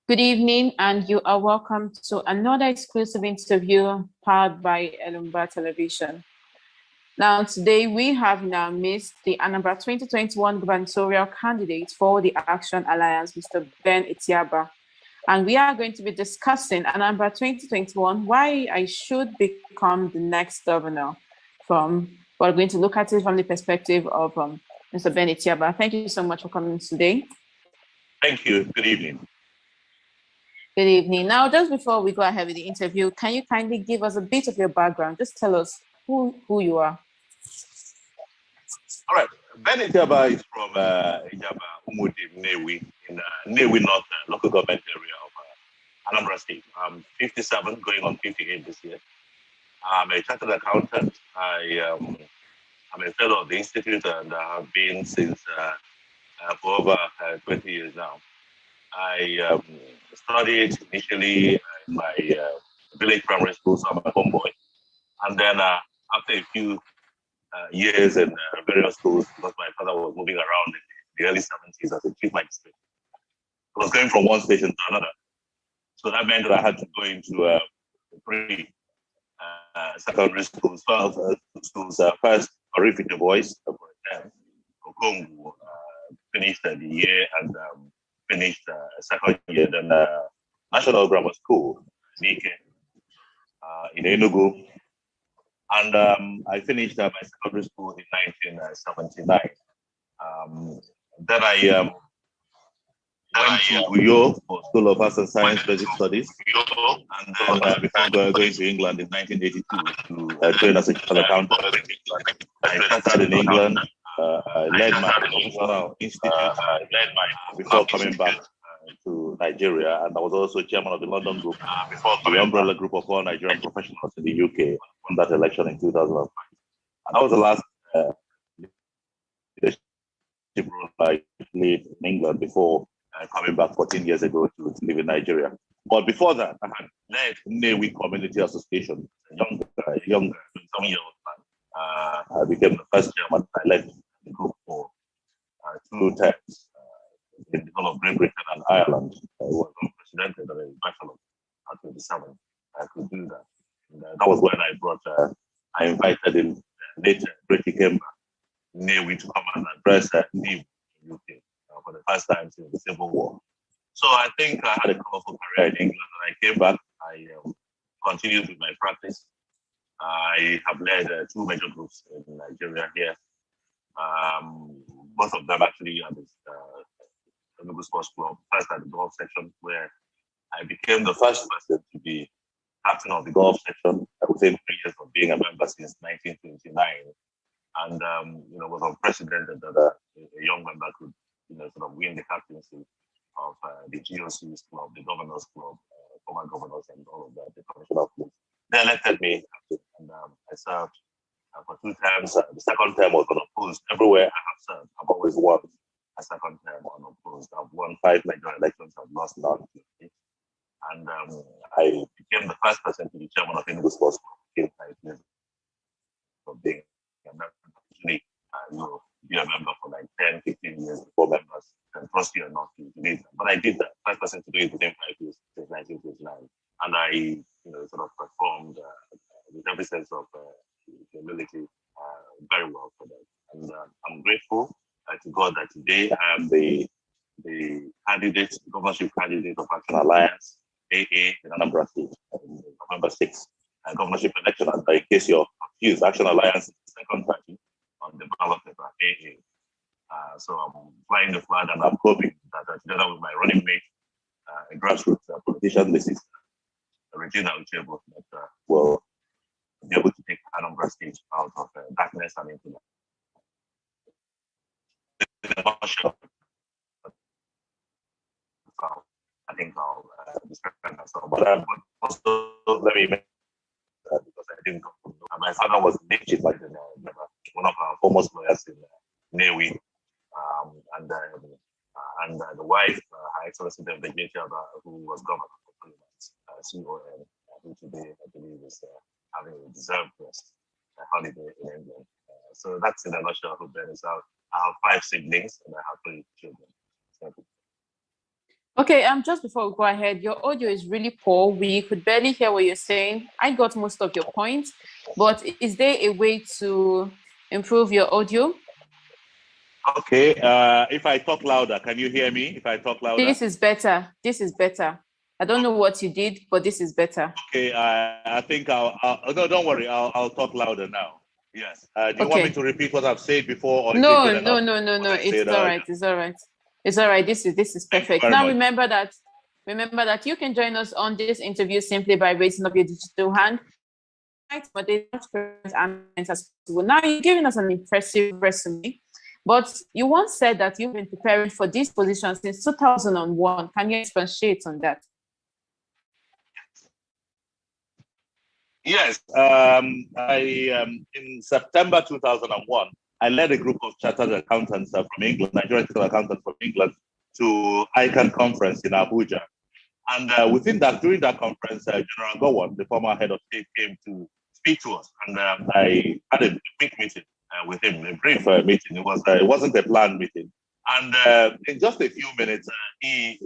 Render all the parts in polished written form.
Good evening, and you are welcome to another exclusive interview powered by Anambra Television. Now, today we have in our midst the Anambra 2021 gubernatorial candidate for the Action Alliance, Mr. Ben Etiaba. And we are going to be discussing Anambra 2021, why I should become the next governor. We're going to look at it from the perspective of Mr. Ben Etiaba. Thank you so much for coming today. Thank you. Good evening. Good evening. Now, just before we go ahead with the interview, can you kindly give us a bit of your background? Just tell us who you are. All right. Ben Etiaba is from Etiaba, Umudim, Newi, in Newi North local government area of Anambra State. I'm 57, going on 58 this year. I'm a chartered accountant. I'm a fellow of the Institute, and I have been since for over 20 years now. I studied initially in my village primary school, so I'm a homeboy. And then after a few years in various schools, because my father was moving around in the early 70s as a chief magistrate, I was going from one station to another. So that meant that I had to go into secondary schools. First, Orifite Boys for a term. Okongu finished the year and finished second year. Then National Grammar School, Nike, in Enugu. And I finished my secondary school in 1979. Then I went to Uyo for School of Arts and Science Basic Studies. And then before going to England in 1982 to train as a chartered accountant. I started in England. I led my professional institute before coming back to Nigeria, and I was also chairman of the London group, the umbrella group of all Nigerian professionals in the UK, won that election in 2005. And that was the last leadership role I played in England before coming back 14 years ago to live in Nigeria. But before that, I had led Newi Community Association, a young 7-year-old man. I became the first chairman. I led the group for 2 terms in the whole of Great Britain and Ireland. I was unprecedented at a bachelor at 27. I could do that. And, that was when I invited him, later, Brady Kemba, Newi, to come and address Newi in the UK for the first time since the Civil War. So I think I had a colorful career in England, and I came back. I continued with my practice. I have led 2 major groups in Nigeria here. Both of them actually are this Enugu Sports Club, first at the golf section, where I became the first person to be captain of the golf section within 3 years of being a member since 1929. And was unprecedented that a young member could sort of win the captaincy of the GOC's club, the Governors Club, former governors, and all of that, the commissioner club. They elected me, and I served for 2 terms. The second term was unopposed. Everywhere I have served, I've always won a second term unopposed. I've won 5 major elections. I've lost none. And I became the first person to be chairman of Enugu Sports Club. For being a member, usually be a member for like 10, 15 years before members can trust you enough to leave them. But I did that. First person to do it within 5 years since 1929. And I, sort of performed with every sense of humility very well for that. And I'm grateful to God that today I am the governorship candidate of Action Alliance, AA, in Anambra State, November 6th, governorship election. And in case you're confused, Action Alliance is the second party on the ballot paper, AA. So I'm flying the flag, and I'm hoping that together with my running mate, a grassroots politician, Mrs. Regina Uchebo, that will be able to take Anambra State out of darkness and into light. I think I'll describe myself, but also let me mention because I didn't come from my father was a chief like one of our foremost lawyers in Newi, and the wife, Her Excellency the Etiaba, who was governor for 3 months, CON, who today I believe is having a deserved rest, holiday in England. So that's in a nutshell who Ben is out. I have 5 siblings and I have 3 children. Thank you. Okay, just before we go ahead, your audio is really poor. We could barely hear what you're saying. I got most of your points, but is there a way to improve your audio? Okay, if I talk louder, can you hear me? If I talk louder? This is better. This is better. I don't know what you did, but this is better. Okay, I think no, don't worry. I'll talk louder now. Yes. Do you want me to repeat what I've said before, or is it No, good enough? no. It's all right. It's all right. It's all right. This is perfect. Now much. remember that you can join us on this interview simply by raising up your digital hand. But they now you're giving us an impressive resume, but you once said that you've been preparing for this position since 2001. Can you expatiate on that? Yes, in September 2001, I led a group of chartered accountants from England, Nigerian chartered accountants from England, to ICANN conference in Abuja. And during that conference, General Governor, the former head of state, came to speak to us, and I had a quick meeting with him, a brief meeting. It wasn't a planned meeting, and in just a few minutes, he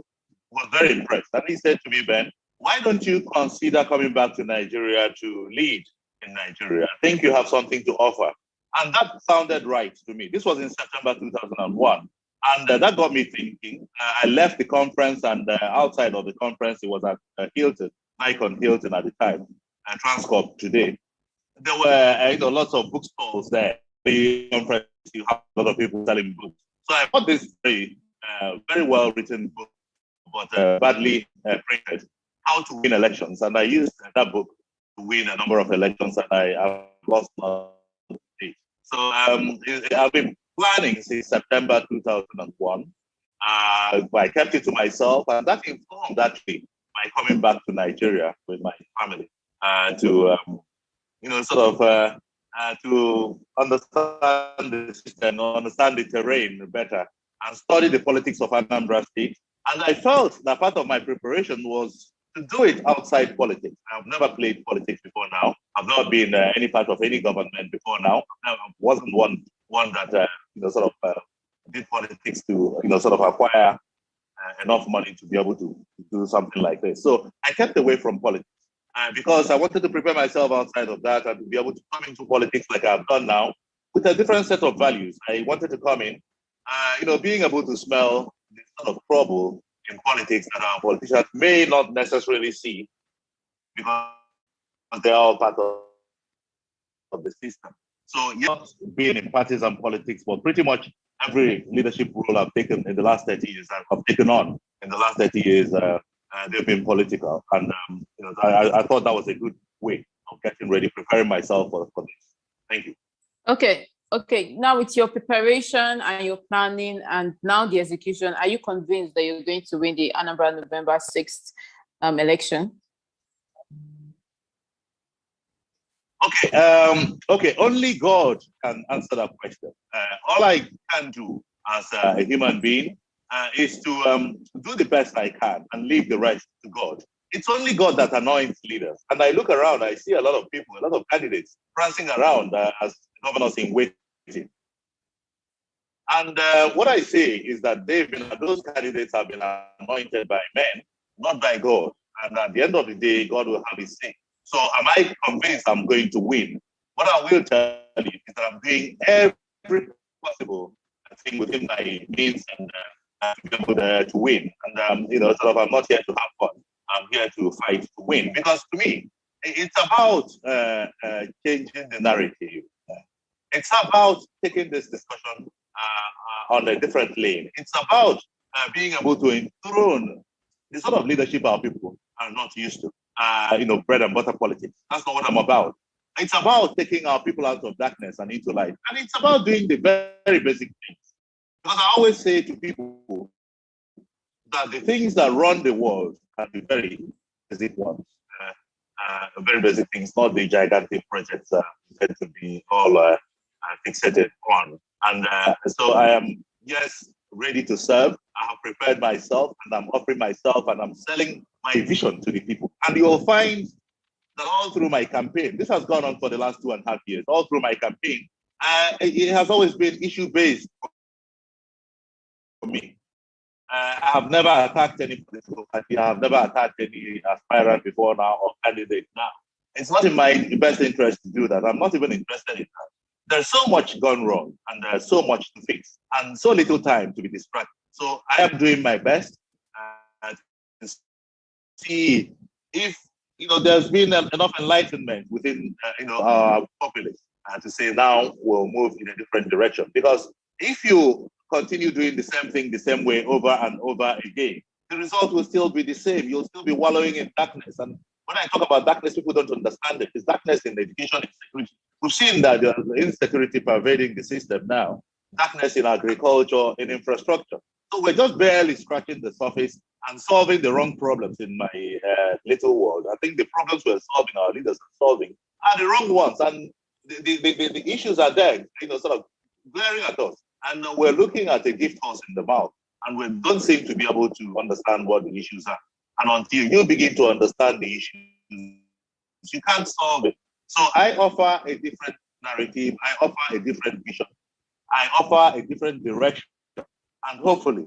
was very impressed, and he said to me, Ben, why don't you consider coming back to Nigeria to lead in Nigeria? I think you have something to offer. And that sounded right to me. This was in September 2001. And that got me thinking. I left the conference, and outside of the conference, it was at Hilton, Icon Hilton at the time, and Transcorp today. There were lots of bookstores there. The conference, you have a lot of people selling books. So I bought this very well written book, but badly printed, How to Win Elections. And I used that book to win a number of elections, and I lost my state. So I've been planning since September 2001. I kept it to myself, and that informed actually my coming back to Nigeria with my family to to understand the system, understand the terrain better, and study the politics of Anambra State. And I felt that part of my preparation was to do it outside politics. I've never played politics before now. I've not been any part of any government before now. I wasn't one that did politics to acquire enough money to be able to do something like this. So I kept away from politics because I wanted to prepare myself outside of that and to be able to come into politics like I've done now with a different set of values. I wanted to come in, being able to smell the sort of trouble in politics that our politicians may not necessarily see because they're all part of the system. So, not being in partisan politics, but pretty much every leadership role I've taken in the last 30 years, I've taken on in the last 30 years, they've been political. And I thought that was a good way of getting ready, preparing myself for this. Thank you. Okay. Now with your preparation and your planning and now the execution, are you convinced that you're going to win the Anambra November 6th election? Okay. Only God can answer that question. All I can do as a human being is to do the best I can and leave the rest to God. It's only God that anoints leaders. And I look around, I see a lot of people, a lot of candidates prancing around as governors in waiting. And what I say is that those candidates have been anointed by men, not by God. And at the end of the day, God will have his say. So am I convinced I'm going to win? What I will tell you is that I'm doing every possible thing within my means and to be able to win. And I'm not here to have fun. I'm here to fight to win. Because to me, it's about changing the narrative. It's about taking this discussion on a different lane. It's about being able to enthrone the sort of leadership our people are not used to. Bread and butter politics. That's not what I'm about. It's about taking our people out of darkness and into light. And it's about doing the very basic things. Because I always say to people that the things that run the world are the very basic ones. Very basic things, not the gigantic projects that tend to be all fixated on. And so I am, ready to serve. I have prepared myself and I'm offering myself and I'm selling my vision to the people. And you will find that all through my campaign, this has gone on for the last 2.5 years, all through my campaign, it has always been issue-based for me. I have never attacked any political party. I have never attacked any aspirant before now or candidate now. It's not in my best interest to do that. I'm not even interested in that. There's so much gone wrong and there's so much to fix and so little time to be distracted. So I am doing my best to see if there's been enough enlightenment within our populace to say now we'll move in a different direction. Because if you continue doing the same thing the same way over and over again, the result will still be the same. You'll still be wallowing in darkness. And when I talk about darkness, people don't understand it. It's darkness in education and security. We've seen that there's insecurity pervading the system now. Darkness in agriculture, in infrastructure. So we're just barely scratching the surface and solving the wrong problems in my little world. I think the problems we're solving, our leaders are solving, are the wrong ones. And the issues are there, sort of glaring at us. And we're looking at a gift horse in the mouth. And we don't seem to be able to understand what the issues are. And until you begin to understand the issues, you can't solve it. So I offer a different narrative. I offer a different vision. I offer a different direction. And hopefully,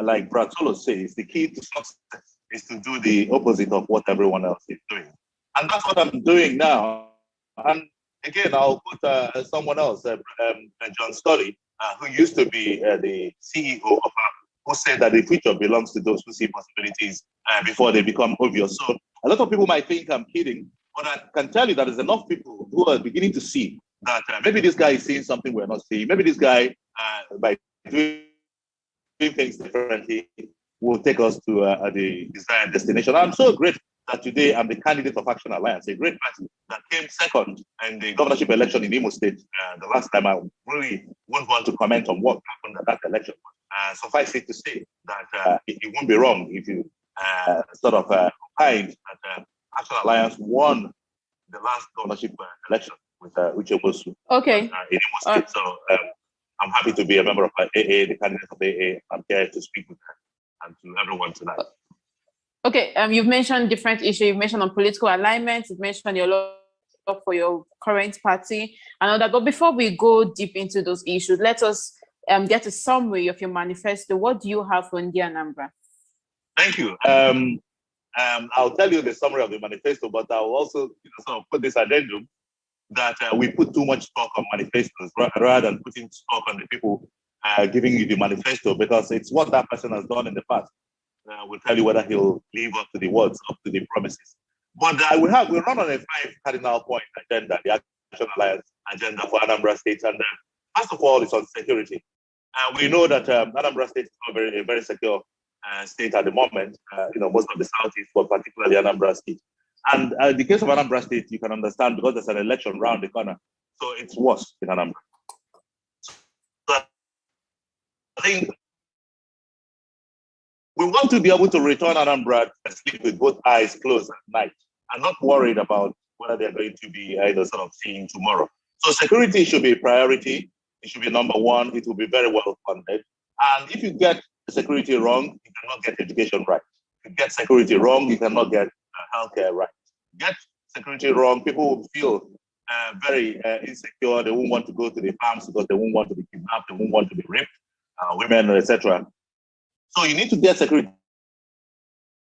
like Brad Solo says, the key to success is to do the opposite of what everyone else is doing. And that's what I'm doing now. And again, I'll put someone else, John Story, who used to be the CEO of Apple, who said that the future belongs to those who see possibilities before they become obvious. So a lot of people might think I'm kidding, but I can tell you that there's enough people who are beginning to see that maybe this guy is seeing something we're not seeing. Maybe this guy, by doing things differently, will take us to the desired destination. I'm so grateful that today I'm the candidate of Action Alliance, a great party that came second in the governorship election in Imo State the last time. I really won't want to comment on what happened at that election. Suffice it to say that it won't be wrong if you sort of find that Action Alliance won the last governorship election with Uche Bosu in Imo State. So I'm happy to be a member of AA, the candidate of AA. I'm here to speak with her and to everyone tonight. Okay, you've mentioned different issues. You've mentioned on political alignment. You've mentioned your love for your current party and all that. But before we go deep into those issues, let us get a summary of your manifesto. What do you have for India Anambra? Thank you. I'll tell you the summary of the manifesto, but I'll also sort of put this addendum that we put too much stock on manifestos rather than putting stock on the people giving you the manifesto, because it's what that person has done in the past. Will tell you whether he'll live up to the words, up to the promises. But we run on a 5 cardinal point agenda, the Action Alliance agenda for Anambra State. And first of all, it's on security. We know that Anambra State is not a very secure state at the moment, most of the Southeast, but particularly Anambra State. And in the case of Anambra State, you can understand because there's an election round the corner. So it's worse in Anambra. So I think we want to be able to return Anambra to sleep with both eyes closed at night and not worried about whether they're going to be sort of seeing tomorrow. So security should be a priority. It should be number one. It will be very well funded. And if you get security wrong, you cannot get education right. If you get security wrong, you cannot get healthcare right. Get security wrong, people will feel very insecure. They won't want to go to the farms because they won't want to be kidnapped. They won't want to be raped, women, etc. So you need to get security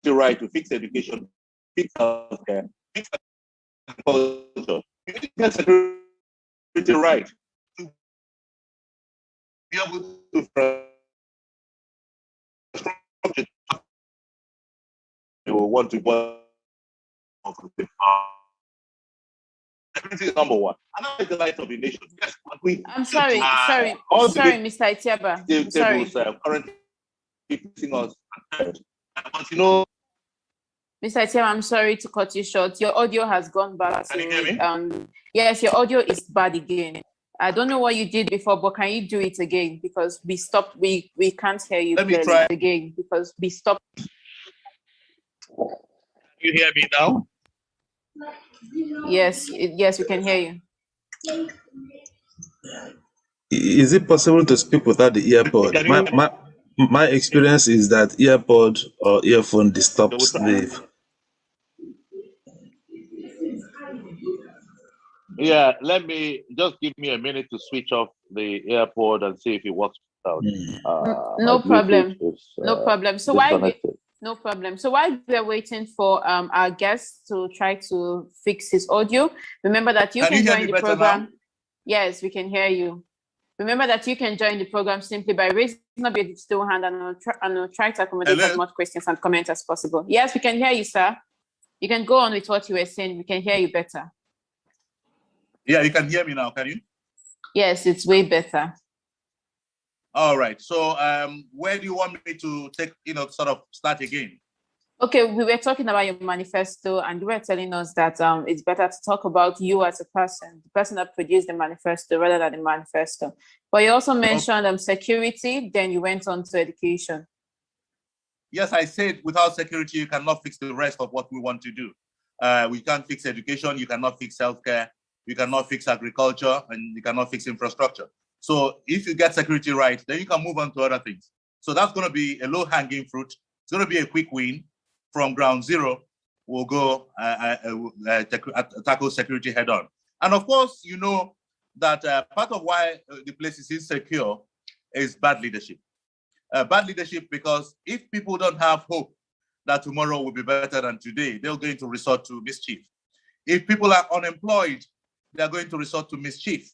right to fix education, fix healthcare, fix agriculture. You need to get security right to be able to structure. You will want to work. Security is number one. Another the light of the nation. Yes, I'm sorry, sorry, Mr. Etiaba. Sorry. Currently facing us. But Mr. Etiaba, I'm sorry to cut you short. Your audio has gone back. Can you hear me? Yes, your audio is bad again. I don't know what you did before, but can you do it again? Because we stopped. We can't hear you. Let me try again because we stopped. Can you hear me now? Yes, we can hear you. Is it possible to speak without the earpod? My experience is that earpod or earphone disturbs sleep. Yeah, give me a minute to switch off the earpod and see if it works out. No My problem. Bluetooth is, No problem. So while disconnected. no problem. So while we're waiting for our guest to try to fix his audio, remember that you can join the program. Yes, we can hear you. Remember that you can join the program simply by raising up your digital hand, and I'll try to accommodate as much questions and comments as possible. Yes, we can hear you, sir. You can go on with what you were saying. We can hear you better. Yeah, you can hear me now, can you? Yes, it's way better. All right. So where do you want me to take, sort of start again? Okay, we were talking about your manifesto, and you were telling us that it's better to talk about you as a person, the person that produced the manifesto rather than the manifesto. But you also mentioned security, then you went on to education. Yes, I said without security, you cannot fix the rest of what we want to do. We can't fix education, you cannot fix healthcare, you cannot fix agriculture, and you cannot fix infrastructure. So if you get security right, then you can move on to other things. So that's going to be a low-hanging fruit. It's going to be a quick win. From ground zero, we'll go tackle security head on. And of course, you know that part of why the place is insecure is bad leadership. Bad leadership because if people don't have hope that tomorrow will be better than today, they're going to resort to mischief. If people are unemployed, they're going to resort to mischief.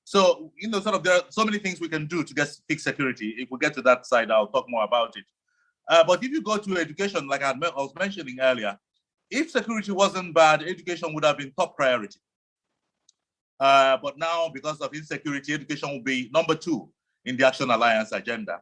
So, there are so many things we can do to fix security. If we get to that side, I'll talk more about it. But if you go to education, like I was mentioning earlier, if security wasn't bad, education would have been top priority. But now, because of insecurity, education will be number 2 in the Action Alliance agenda.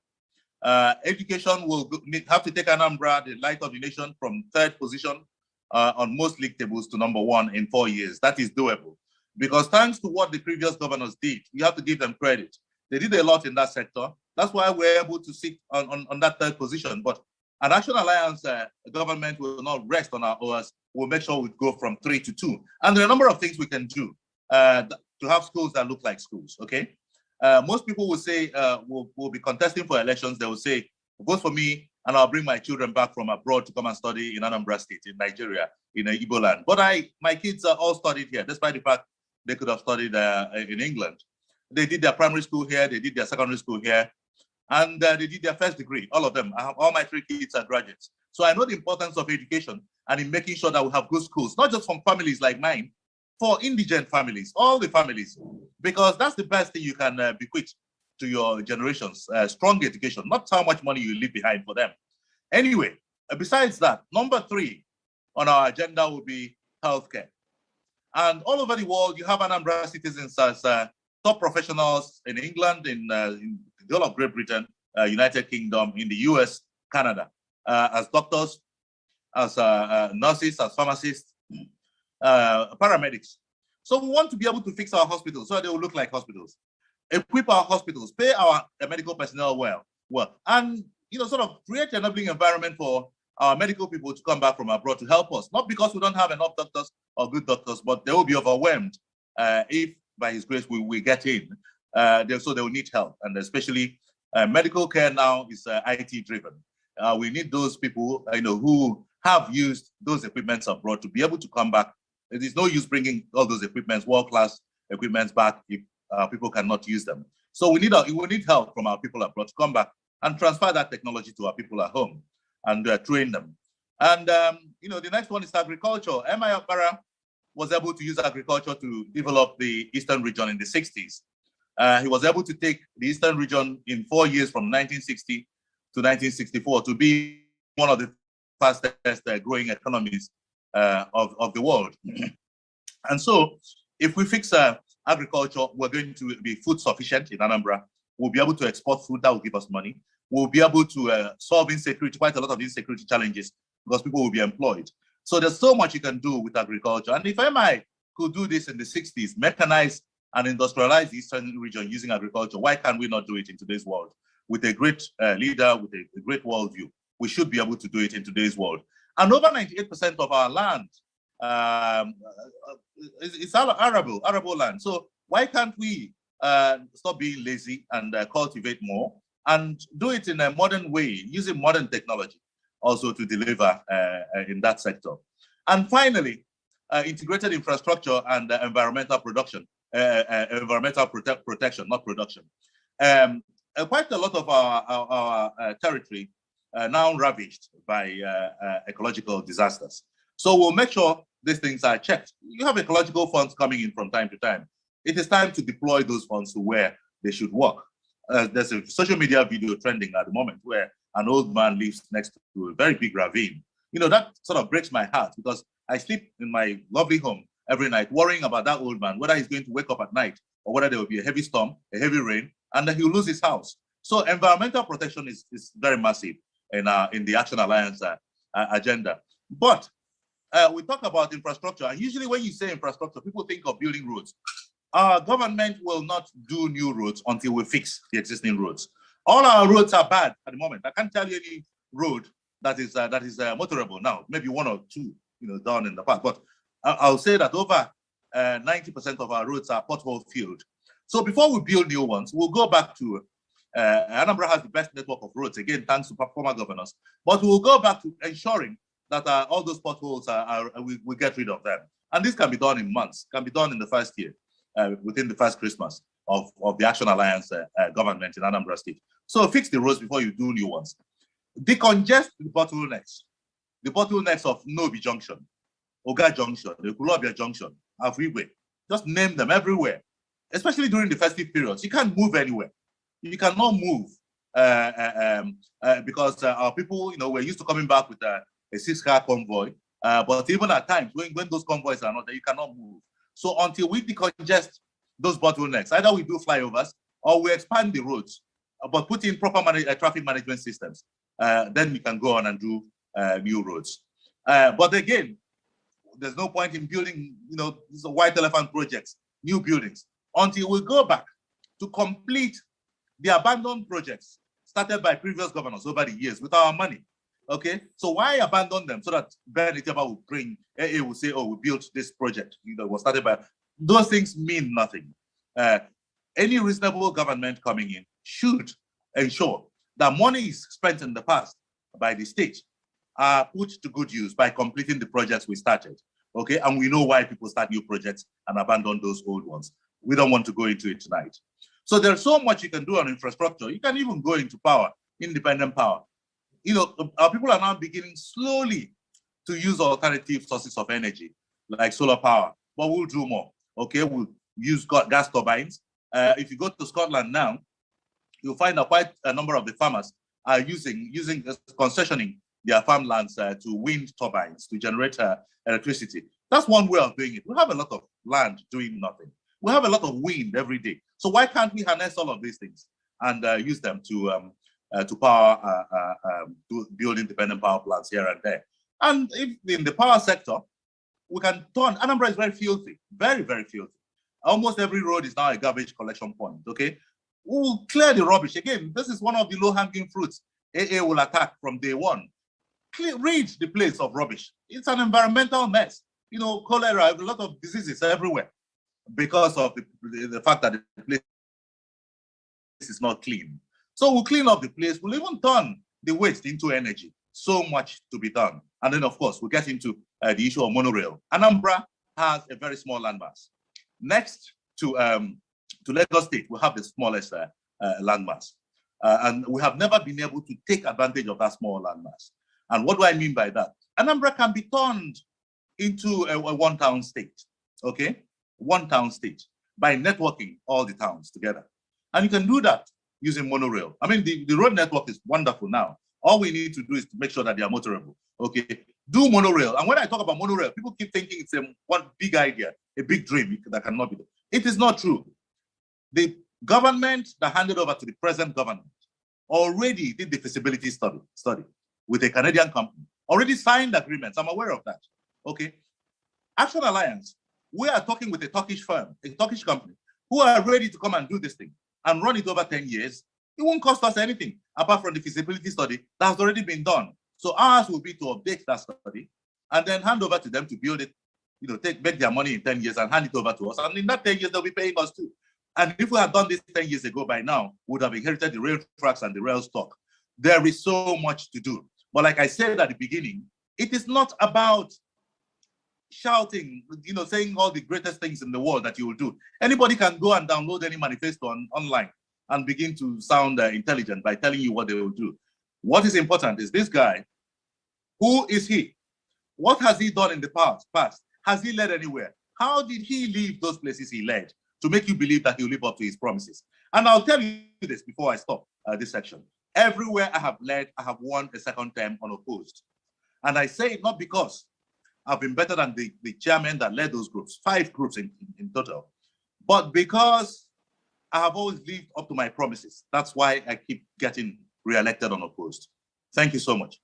Education will have to take Anambra, the light of the nation, from 3rd position on most league tables to number 1 in 4 years. That is doable. Because thanks to what the previous governors did, you have to give them credit. They did a lot in that sector. That's why we're able to sit on that 3rd position. But an Action Alliance government will not rest on our oars. We'll make sure we go from 3 to 2. And there are a number of things we can do to have schools that look like schools, okay? Most people will say, we'll be contesting for elections. They will say, vote for me, and I'll bring my children back from abroad to come and study in Anambra State, in Nigeria, in Igbo land. But my kids are all studied here, despite the fact they could have studied in England. They did their primary school here, they did their secondary school here, and they did their first degree, all of them. All my 3 kids are graduates. So I know the importance of education and in making sure that we have good schools, not just from families like mine, for indigent families, all the families, because that's the best thing you can bequeath to your generations, strong education, not how much money you leave behind for them. Anyway, besides that, number 3 on our agenda will be healthcare. And all over the world, you have Anambra citizens as top professionals in England, in the whole of Great Britain, United Kingdom, in the US, Canada, as doctors, as nurses, as pharmacists, paramedics. So we want to be able to fix our hospitals so they will look like hospitals, equip our hospitals, pay our medical personnel well, and sort of create an enabling environment for our medical people to come back from abroad to help us. Not because we don't have enough doctors or good doctors, but they will be overwhelmed if, by His grace, we get in. So they will need help, and especially medical care now is IT driven. We need those people, who have used those equipments abroad to be able to come back. There is no use bringing all those equipments, world-class equipments, back if people cannot use them. So we need help from our people abroad to come back and transfer that technology to our people at home and train them. And the next one is agriculture. M.I. Okpara was able to use agriculture to develop the Eastern region in the 60s. He was able to take the Eastern region in 4 years from 1960 to 1964 to be one of the fastest growing economies of the world. And so if we fix agriculture, we're going to be food sufficient in Anambra. We'll be able to export food that will give us money. We'll be able to solve insecurity, quite a lot of insecurity challenges, because people will be employed. So there's so much you can do with agriculture. And if MI could do this in the 60s, mechanize and industrialize the Eastern region using agriculture, why can't we not do it in today's world? With a great leader, with a great worldview, we should be able to do it in today's world. And over 98% of our land is arable land. So why can't we stop being lazy and cultivate more and do it in a modern way, using modern technology also to deliver in that sector? And finally, integrated infrastructure and environmental production, environmental protection, not production. quite a lot of our territory now ravaged by ecological disasters. So we'll make sure these things are checked. You have ecological funds coming in from time to time. It is time to deploy those funds to where they should work. There's a social media video trending at the moment where an old man lives next to a very big ravine. You know, that sort of breaks my heart because I sleep in my lovely home every night worrying about that old man, whether he's going to wake up at night or whether there will be a heavy storm, a heavy rain, and then he'll lose his house. So environmental protection is very massive in the Action Alliance agenda. But we talk about infrastructure, and usually when you say infrastructure, people think of building roads. Our government will not do new roads until we fix the existing roads. All our roads are bad at the moment. I can't tell you any road that is motorable now. Maybe one or two, you know, down in the past. But I'll say that over 90% of our roads are pothole filled. So before we build new ones, we'll go back to Anambra has the best network of roads, again, thanks to former governors. But we'll go back to ensuring that all those potholes we get rid of them. And this can be done in months, can be done in the first year, within the first Christmas of the Action Alliance government in Anambra State. So fix the roads before you do new ones. Decongest the bottlenecks of Nobi Junction, Oga Junction, the Kulobia Junction, Afriwe. Just name them everywhere, especially during the festive periods. You can't move anywhere. You cannot move because our people, you know, we're used to coming back with a 6-car convoy. But even at times, when those convoys are not there, you cannot move. So until we decongest those bottlenecks, either we do flyovers or we expand the roads, but put in proper traffic management systems. Then we can go on and do new roads. But again, there's no point in building, you know, these white elephant projects, new buildings, until we go back to complete the abandoned projects started by previous governors over the years with our money. Okay, so why abandon them so that Etiaba will bring, AA will say, oh, we built this project, you know, was started by, those things mean nothing. Any reasonable government coming in should ensure that money is spent in the past by the state are put to good use by completing the projects we started. Okay, and we know why people start new projects and abandon those old ones. We don't want to go into it tonight. So there's so much you can do on infrastructure. You can even go into power, independent power. You know, our people are now beginning slowly to use alternative sources of energy, like solar power, but we'll do more. Okay, we'll use gas turbines. If you go to Scotland now, you'll find that quite a number of the farmers are concessioning their farmlands to wind turbines to generate electricity. That's one way of doing it. We have a lot of land doing nothing. We have a lot of wind every day. So why can't we harness all of these things and use them to power, to build independent power plants here and there? And if in the power sector, we can turn, Anambra is very filthy, very, very filthy. Almost every road is now a garbage collection point, okay? We will clear the rubbish. Again, this is one of the low-hanging fruits AA will attack from day one. Rid the place of rubbish. It's an environmental mess. You know, cholera, a lot of diseases everywhere because of the fact that the place is not clean. So we'll clean up the place. We'll even turn the waste into energy. So much to be done. And then, of course, we'll get into the issue of monorail. Anambra has a very small landmass. Next to Lagos State, we have the smallest landmass. And we have never been able to take advantage of that small landmass. And what do I mean by that? Anambra can be turned into a one-town state, okay? One-town state by networking all the towns together. And you can do that using monorail. I mean, the road network is wonderful now. All we need to do is to make sure that they are motorable, okay? Do monorail. And when I talk about monorail, people keep thinking it's one big idea, a big dream that cannot be done. It is not true. The government that handed over to the present government already did the feasibility study with a Canadian company, already signed agreements. I'm aware of that, okay? Action Alliance, we are talking with a Turkish firm, a Turkish company, who are ready to come and do this thing and run it over 10 years. It won't cost us anything apart from the feasibility study that has already been done. So ours will be to update that study and then hand over to them to build it, you know, make their money in 10 years and hand it over to us. And in that 10 years, they'll be paying us too. And if we had done this 10 years ago by now, we would have inherited the rail tracks and the rail stock. There is so much to do. But like I said at the beginning, it is not about shouting, you know, saying all the greatest things in the world that you will do. Anybody can go and download any manifesto online. and begin to sound intelligent by telling you what they will do. What is important is this guy, who is he? What has he done in the past? Has he led anywhere? How did he leave those places he led to make you believe that he'll live up to his promises? And I'll tell you this before I stop this section. Everywhere I have led, I have won a second term unopposed. And I say it not because I've been better than the chairman that led those groups, 5 groups in total, but because I have always lived up to my promises. That's why I keep getting re-elected unopposed. Thank you so much.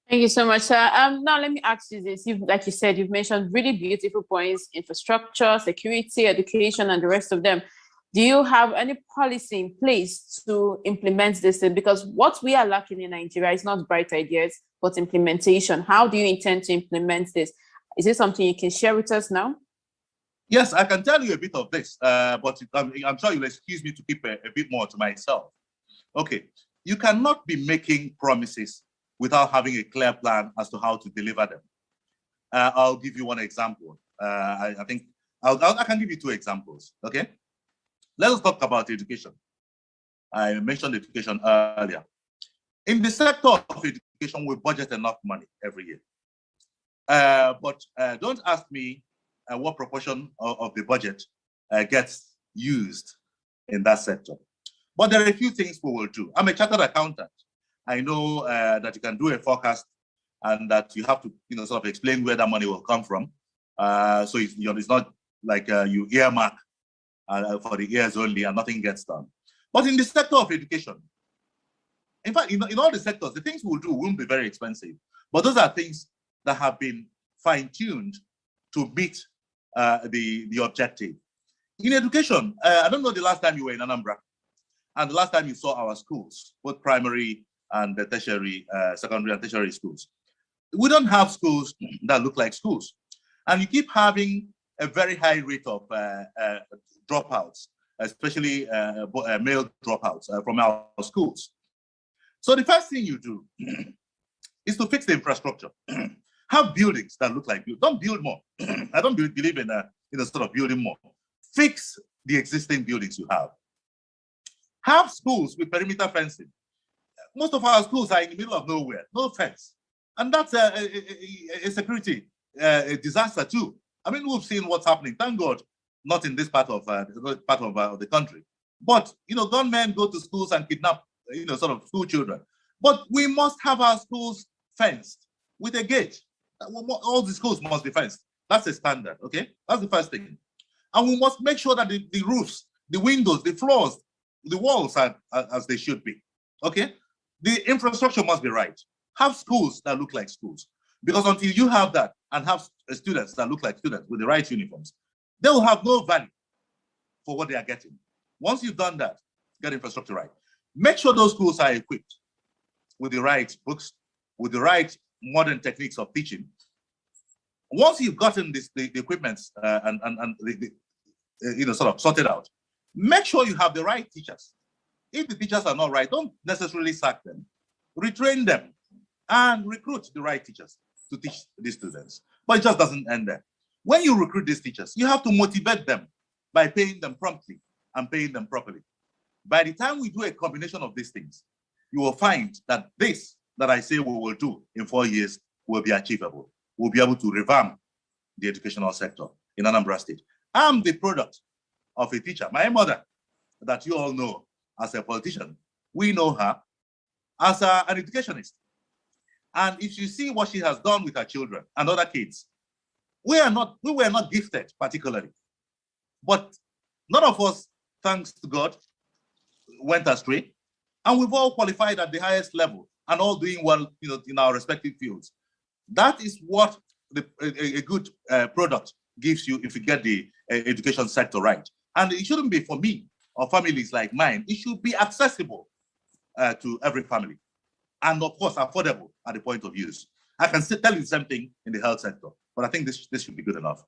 Thank you so much, sir. Now let me ask you this. Like you said, you've mentioned really beautiful points: infrastructure, security, education, and the rest of them. Do you have any policy in place to implement this? Because what we are lacking in Nigeria is not bright ideas, but implementation. How do you intend to implement this? Is this something you can share with us now? Yes, I can tell you a bit of this, but I'm sure you'll excuse me to keep a bit more to myself. Okay, you cannot be making promises without having a clear plan as to how to deliver them. I'll give you one example. I think I can give you 2 examples, okay? Let us talk about education. I mentioned education earlier. In the sector of education, we budget enough money every year. But don't ask me what proportion of the budget gets used in that sector. But there are a few things we will do. I'm a chartered accountant. I know that you can do a forecast and that you have to, sort of explain where that money will come from. So it's not like you earmark for the years only and nothing gets done. But in the sector of education, in fact, in all the sectors, the things we'll do won't be very expensive. But those are things that have been fine-tuned to meet the objective. In education, I don't know the last time you were in Anambra and the last time you saw our schools, both primary and the tertiary, secondary and tertiary schools. We don't have schools that look like schools. And you keep having a very high rate of dropouts, especially male dropouts from our schools. So the first thing you do is to fix the infrastructure. Have buildings that look like buildings. Don't build more. I don't believe in a sort of building more. Fix the existing buildings you have. Have schools with perimeter fencing. Most of our schools are in the middle of nowhere, no fence. And that's a security disaster too. I mean, we've seen what's happening. Thank God, not in this part of the country. But, gunmen go to schools and kidnap, sort of school children. But we must have our schools fenced with a gate. All the schools must be fenced. That's a standard, okay? That's the first thing. And we must make sure that the roofs, the windows, the floors, the walls are as they should be, okay? The infrastructure must be right. Have schools that look like schools. Because until you have that and have students that look like students with the right uniforms, they will have no value for what they are getting. Once you've done that, get infrastructure right. Make sure those schools are equipped with the right books, with the right modern techniques of teaching. Once you've gotten the equipment and sort of sorted out, make sure you have the right teachers. If the teachers are not right, don't necessarily sack them. Retrain them and recruit the right teachers to teach these students. But it just doesn't end there. When you recruit these teachers, you have to motivate them by paying them promptly and paying them properly. By the time we do a combination of these things, you will find that this that I say we will do in 4 years will be achievable. We'll be able to revamp the educational sector in Anambra State. I'm the product of a teacher. My mother, that you all know as a politician, we know her as an educationist. And if you see what she has done with her children and other kids, we were not gifted particularly. But none of us, thanks to God, went astray. And we've all qualified at the highest level and all doing well, in our respective fields. That is what a good product gives you if you get the education sector right. And it shouldn't be for me or families like mine. It should be accessible to every family. And of course, affordable at the point of use. I can still tell you the same thing in the health sector, but I think this should be good enough.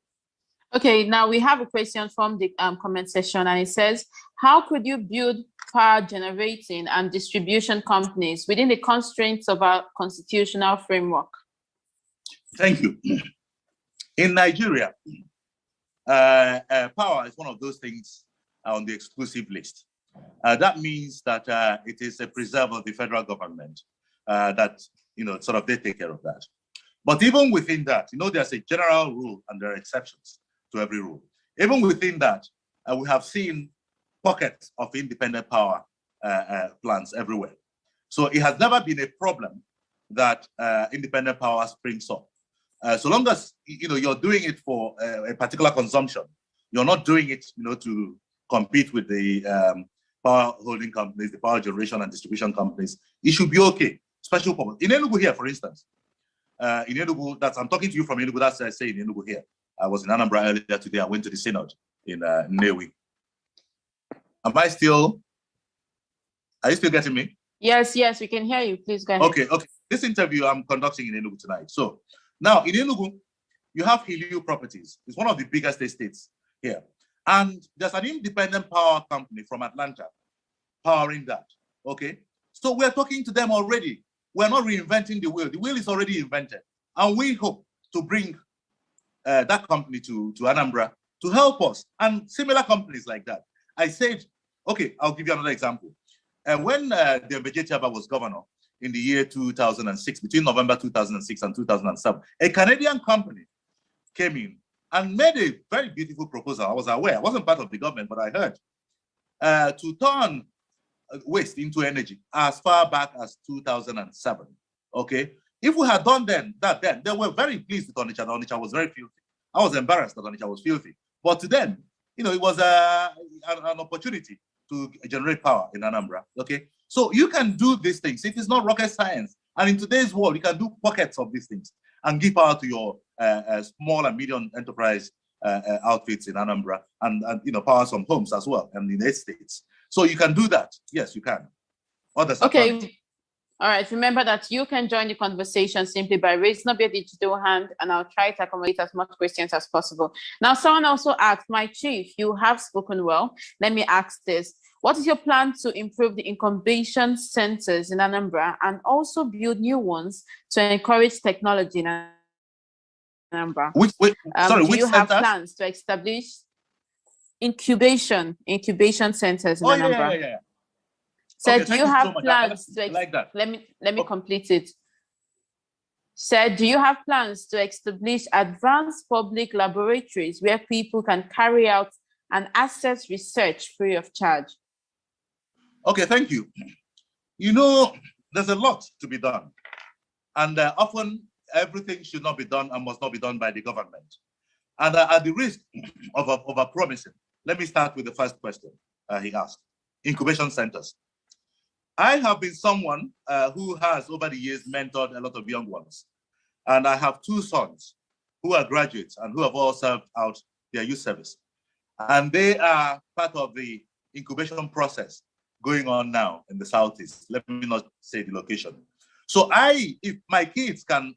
Okay, now we have a question from the comment section, and it says, how could you build power generating and distribution companies within the constraints of our constitutional framework? Thank you. In Nigeria, power is one of those things on the exclusive list. That means that it is a preserve of the federal government that, sort of they take care of that. But even within that, there's a general rule and there are exceptions to every rule. Even within that, we have seen pockets of independent power plants everywhere. So it has never been a problem that independent power springs up. So long as you're doing it for a particular consumption, you're not doing it to compete with the power holding companies, the power generation and distribution companies, it should be okay. Special purpose. In Enugu here, for instance, in Enugu, I'm talking to you from Enugu, that's I say in Enugu here. I was in Anambra earlier today. I went to the synod in Nnewi. Are you still getting me? Yes, we can hear you. Please go ahead. Okay. This interview I'm conducting in Enugu tonight. So now in Enugu, you have Hiliu Properties. It's one of the biggest estates here. And there's an independent power company from Atlanta powering that, okay? So we're talking to them already. We're not reinventing the wheel. The wheel is already invented. And we hope to bring that company to Anambra to help us and similar companies like that. I said, okay, I'll give you another example. When the Etiaba was governor in the year 2006, between November 2006 and 2007, a Canadian company came in and made a very beautiful proposal. I was aware, I wasn't part of the government, but I heard, to turn waste into energy as far back as 2007, okay? If we had done then, they were very pleased with Onitsha. Onitsha was very filthy. I was embarrassed that Onitsha was filthy. But to them, it was an opportunity to generate power in Anambra, okay? So you can do these things. It is not rocket science. And in today's world, you can do pockets of these things and give power to your small and medium enterprise outfits in Anambra and power some homes as well and in the estates. So you can do that. Yes, you can. Others okay. All right. Remember that you can join the conversation simply by raising up your digital hand, and I'll try to accommodate as much questions as possible. Now, someone also asked, my chief, you have spoken well. Let me ask this. What is your plan to improve the incubation centers in Anambra and also build new ones to encourage technology in Anambra? Do you have plans to establish incubation centers in Anambra? Yeah. Said, okay, do you have plans to like that? Let me complete it. Said, do you have plans to establish advanced public laboratories where people can carry out and access research free of charge? Okay, thank you. There's a lot to be done. And often everything should not be done and must not be done by the government. And at the risk of promising, let me start with the first question he asked. Incubation centers. I have been someone who has over the years mentored a lot of young ones. And I have two sons who are graduates and who have all served out their youth service. And they are part of the incubation process going on now in the Southeast. Let me not say the location. So if my kids can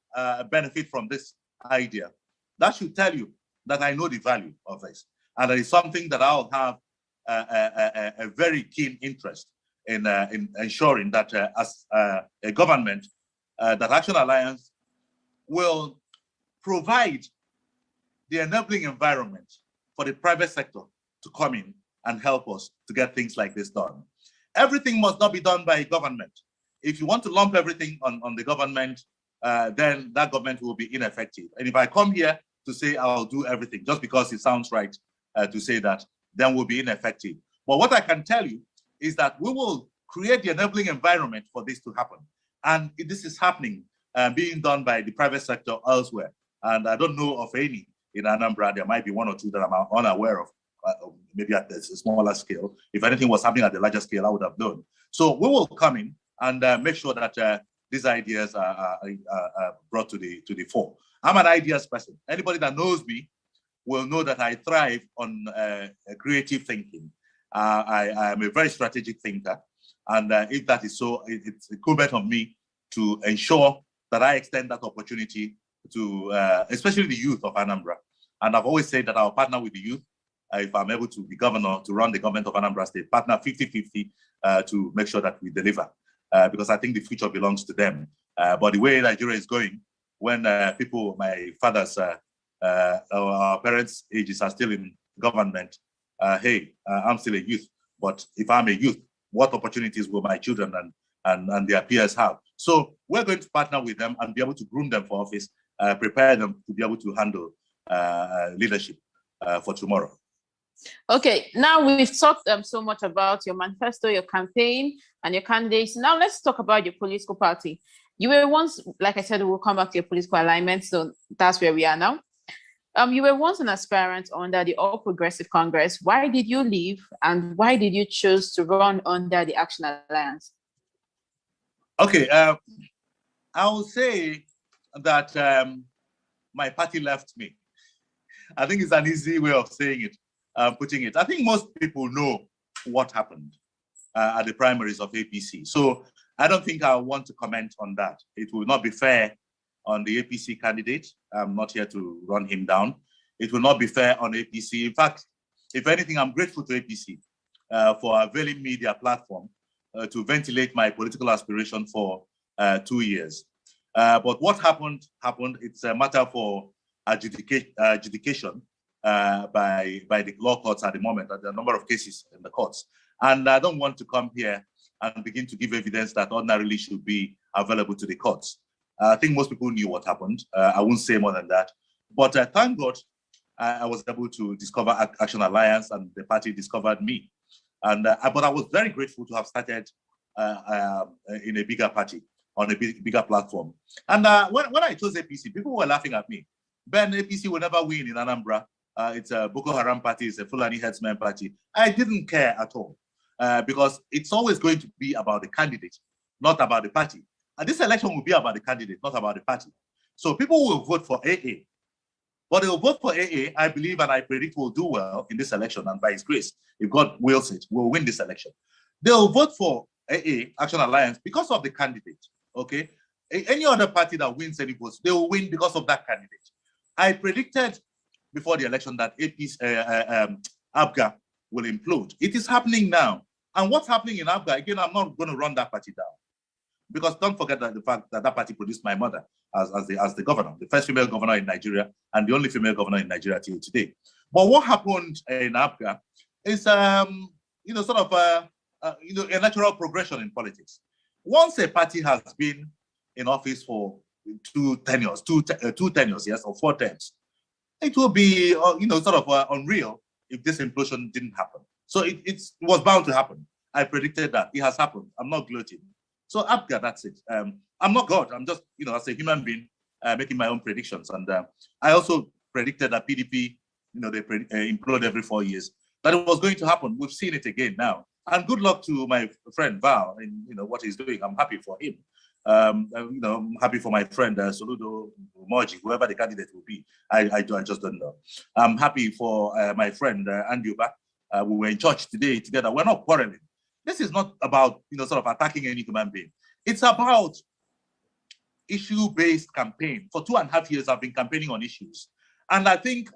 benefit from this idea, that should tell you that I know the value of this. And it is something that I'll have a very keen interest in ensuring that as a government, that Action Alliance will provide the enabling environment for the private sector to come in and help us to get things like this done. Everything must not be done by government. If you want to lump everything on the government, then that government will be ineffective. And if I come here to say I'll do everything just because it sounds right to say that, then we'll be ineffective. But what I can tell you is that we will create the enabling environment for this to happen. And this is happening, being done by the private sector elsewhere. And I don't know of any in Anambra. There might be one or two that I'm unaware of, maybe at a smaller scale. If anything was happening at the larger scale, I would have known. So we will come in and make sure that these ideas are brought to the fore. I'm an ideas person. Anybody that knows me will know that I thrive on creative thinking. I am a very strategic thinker. And if that is so, it's incumbent on me to ensure that I extend that opportunity to especially the youth of Anambra. And I've always said that I'll partner with the youth if I'm able to be governor, to run the government of Anambra State, partner 50-50 to make sure that we deliver. Because I think the future belongs to them. But the way Nigeria is going, when people, my father's, our parents' ages are still in government, hey, I'm still a youth. But if I'm a youth, what opportunities will my children and their peers have? So we're going to partner with them and be able to groom them for office, prepare them to be able to handle leadership for tomorrow. Okay, now we've talked so much about your manifesto, your campaign, and your candidates. Now let's talk about your political party. You were once, like I said, we'll come back to your political alignment, so that's where we are now. You were once an aspirant under the All Progressive Congress. Why did you leave, and why did you choose to run under the Action Alliance? Okay, I will say that my party left me. I think it's an easy way of saying it, putting it. I think most people know what happened at the primaries of APC. So I don't think I want to comment on that. It will not be fair on the APC candidate. I'm not here to run him down. It will not be fair on APC. In fact, if anything, I'm grateful to APC for availing me their platform to ventilate my political aspiration for 2 years. But what happened. It's a matter for adjudication by the law courts at the moment. There are a number of cases in the courts. And I don't want to come here and begin to give evidence that ordinarily should be available to the courts. I think most people knew what happened. I won't say more than that. But thank God I was able to discover Action Alliance, and the party discovered me. And but I was very grateful to have started in a bigger party, on a bigger platform. And when I chose APC, people were laughing at me. Ben, APC will never win in Anambra. It's a Boko Haram party, it's a Fulani headsman party. I didn't care at all because it's always going to be about the candidate, not about the party. And this election will be about the candidate, not about the party. So people will vote for AA. But they will vote for AA, I believe, and I predict will do well in this election. And by His grace, if God wills it, we'll win this election. They will vote for AA, Action Alliance, because of the candidate, okay? Any other party that wins any votes, they will win because of that candidate. I predicted before the election that ABGA will implode. It is happening now. And what's happening in ABGA, again, I'm not going to run that party down. Because don't forget that the fact that that party produced my mother as the governor, the first female governor in Nigeria and the only female governor in Nigeria till today. But what happened in ABGA is, sort of a natural progression in politics. Once a party has been in office for two tenures, yes, or 4 terms, it will be, sort of unreal if this implosion didn't happen. So it was bound to happen. I predicted that. It has happened. I'm not gloating. So ABGA, that's it. I'm not God. I'm just, as a human being, making my own predictions. And I also predicted that PDP, they implode every 4 years. That it was going to happen. We've seen it again now. And good luck to my friend Val in what he's doing. I'm happy for him. I'm happy for my friend Soludo Moji, whoever the candidate will be. I just don't know. I'm happy for my friend Andiuba. We were in church today together. We're not quarreling. This is not about sort of attacking any human being. It's about issue-based campaign. For 2.5 years, I've been campaigning on issues, and I think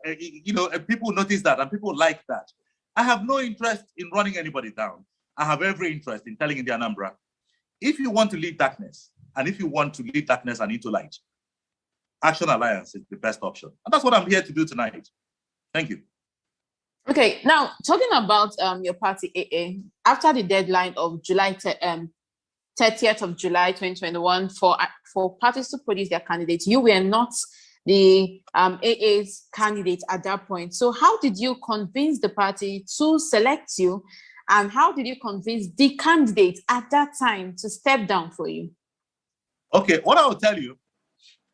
people notice that and people like that. I have no interest in running anybody down. I have every interest in telling the Anambra, if you want to lead darkness, and if you want to lead darkness and into light, Action Alliance is the best option, and that's what I'm here to do tonight. Thank you. Okay, now talking about your party AA, after the deadline of July 30th of July 2021 for parties to produce their candidates, you were not the AA's candidate at that point. So how did you convince the party to select you, and how did you convince the candidate at that time to step down for you? Okay, what I will tell you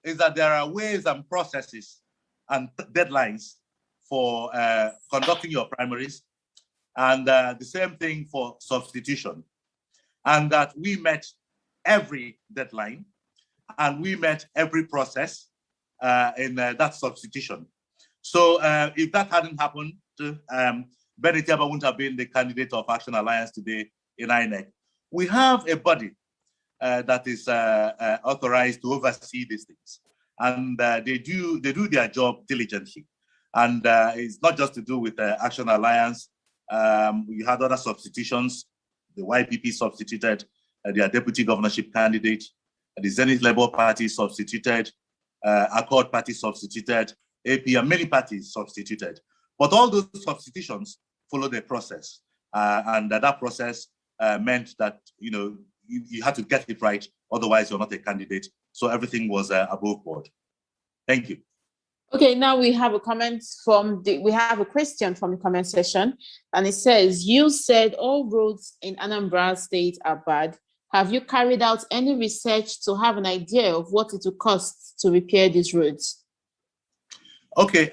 is that there are ways and processes and deadlines for conducting your primaries, and the same thing for substitution. And that we met every deadline and we met every process in that substitution. So if that hadn't happened, Ben Etiaba wouldn't have been the candidate of Action Alliance today in INEC. We have a body that is authorized to oversee these things, and they do their job diligently. And it's not just to do with Action Alliance. We had other substitutions. The YPP substituted their deputy governorship candidate. The Zenith Labour Party substituted. Accord Party substituted. AP and many parties substituted. But all those substitutions followed a process. and that process meant that you had to get it right, otherwise you're not a candidate. So everything was above board. Thank you. Okay, now we have a question from the comment section, and it says, you said all roads in Anambra State are bad. Have you carried out any research to have an idea of what it will cost to repair these roads? Okay,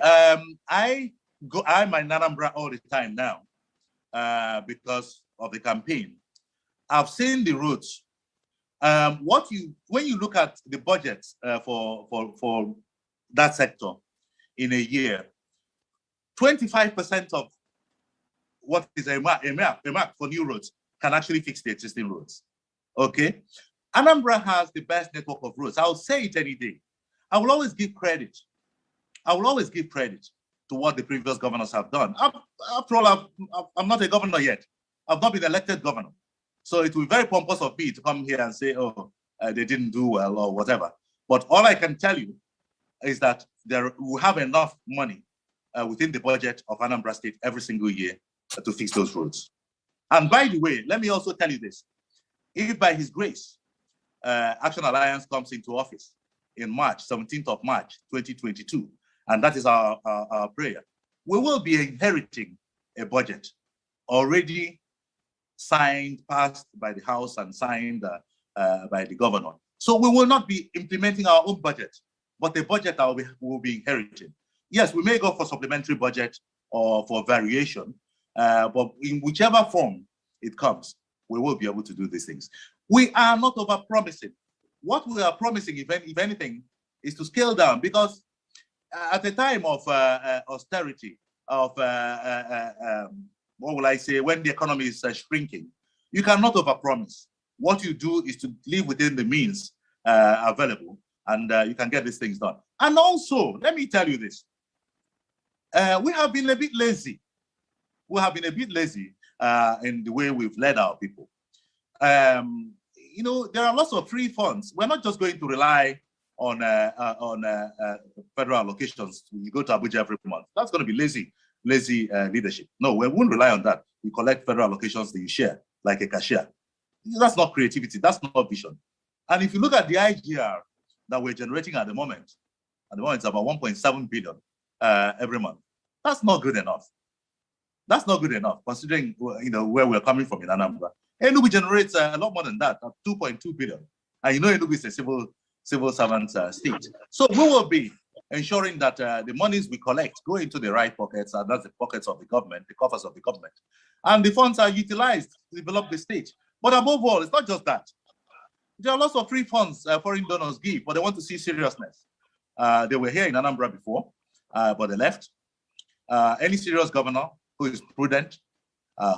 I'm in Anambra all the time now because of the campaign. I've seen the roads. When you look at the budget for that sector in a year, 25% of what is a mark for new roads can actually fix the existing roads. Okay, Anambra has the best network of roads. I'll say it any day. I will always give credit. I will always give credit to what the previous governors have done. After all, I'm not a governor yet. I've not been elected governor. So it will be very pompous of me to come here and say, oh, they didn't do well or whatever. But all I can tell you is that we have enough money within the budget of Anambra State every single year to fix those roads. And by the way, let me also tell you this. If by his grace, Action Alliance comes into office in March, 17th of March, 2022, and that is our prayer, we will be inheriting a budget already signed, passed by the House and signed by the governor. So we will not be implementing our own budget, but the budget that we will be inheriting. Yes, we may go for supplementary budget or for variation, but in whichever form it comes, we will be able to do these things. We are not over-promising. What we are promising, if anything, is to scale down, because at a time of austerity, of what will I say, when the economy is shrinking, you cannot over-promise. What you do is to live within the means available, and you can get these things done. And also, let me tell you this. We have been a bit lazy. We have been a bit lazy in the way we've led our people. There are lots of free funds. We're not just going to rely on federal allocations. You go to Abuja every month. That's going to be lazy leadership. No, we won't rely on that. You collect federal allocations that you share, like a cashier. That's not creativity. That's not vision. And if you look at the IGR that we're generating at the moment it's about 1.7 billion every month. That's not good enough. That's not good enough, considering where we're coming from in Anambra. Enugu generates a lot more than that, 2.2 billion. And Enugu is a civil servant state. So we will be ensuring that the monies we collect go into the right pockets, and that's the pockets of the government, the coffers of the government. And the funds are utilized to develop the state. But above all, it's not just that. There are lots of free funds foreign donors give, but they want to see seriousness. They were here in Anambra before, but they left. Any serious governor who is prudent,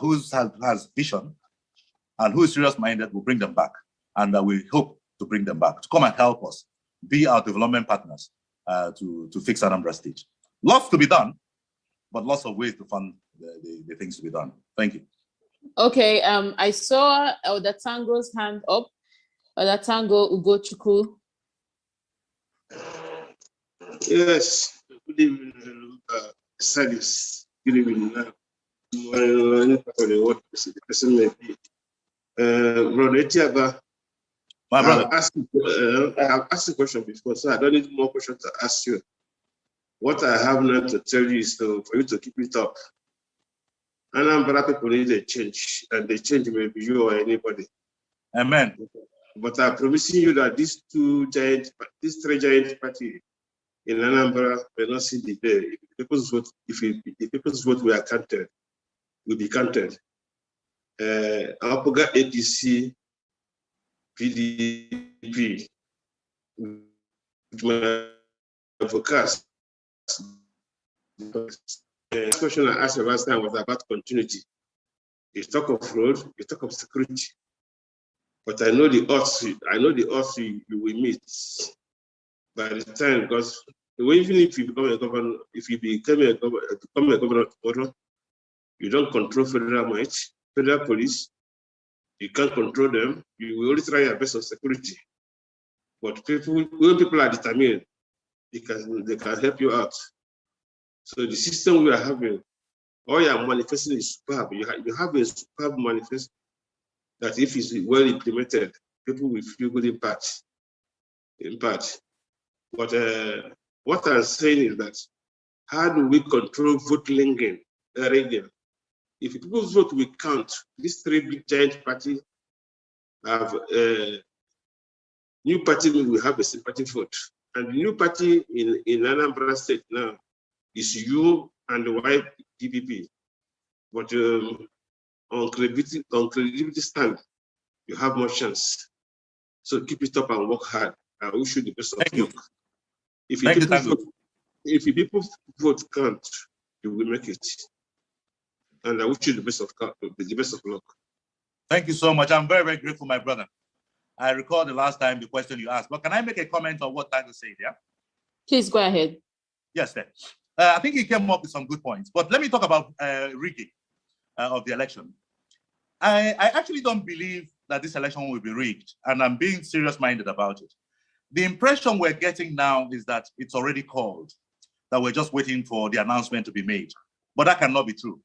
who has vision, and who is serious-minded will bring them back. And we hope to bring them back to come and help us, be our development partners to fix Anambra State. Lots to be done, but lots of ways to fund the things to be done. Thank you. Okay, I saw Odatango's hand up. Odatango Ugochukwu. Yes, good evening, Service. Good evening. What the person may be. Brother Etiaba, My brother. I have asked a question before, so I don't need more questions to ask you. What I have now to tell you is for you to keep it up. Anambra people need a change, and the change may be you or anybody. Amen. But I'm promising you that these three giant parties in Anambra will not see the day. If people's vote were counted, will be counted. Apoga APC, PDP, my forecast. The question I asked last time was about continuity. You talk of road, you talk of security. But I know the odds you will meet by the time, because even if you become a governor, become a governor tomorrow, you don't control federal might, federal police, you can't control them, you will only try your best on security. But when people are determined, they can help you out. So the system we are having All your manifesto is superb. You have a superb manifesto that if it's well implemented, people will feel good in part. But what I'm saying is that how do we control vote rigging? If people's vote will count, these three big giant parties have new party will have a sympathy vote. And the new party in Anambra State now is you and the YPP. But on credibility stand, you have more chance. So keep it up and work hard. I wish you the best of luck. If people vote count, you will make it. And I wish you the best of luck. Thank you so much. I'm very, very grateful, my brother. I recall the last time the question you asked, but can I make a comment on what Tango said? Yeah. Please go ahead. Yes, sir. I think he came up with some good points, but let me talk about rigging of the election. I actually don't believe that this election will be rigged, and I'm being serious-minded about it. The impression we're getting now is that it's already called, that we're just waiting for the announcement to be made, but that cannot be true.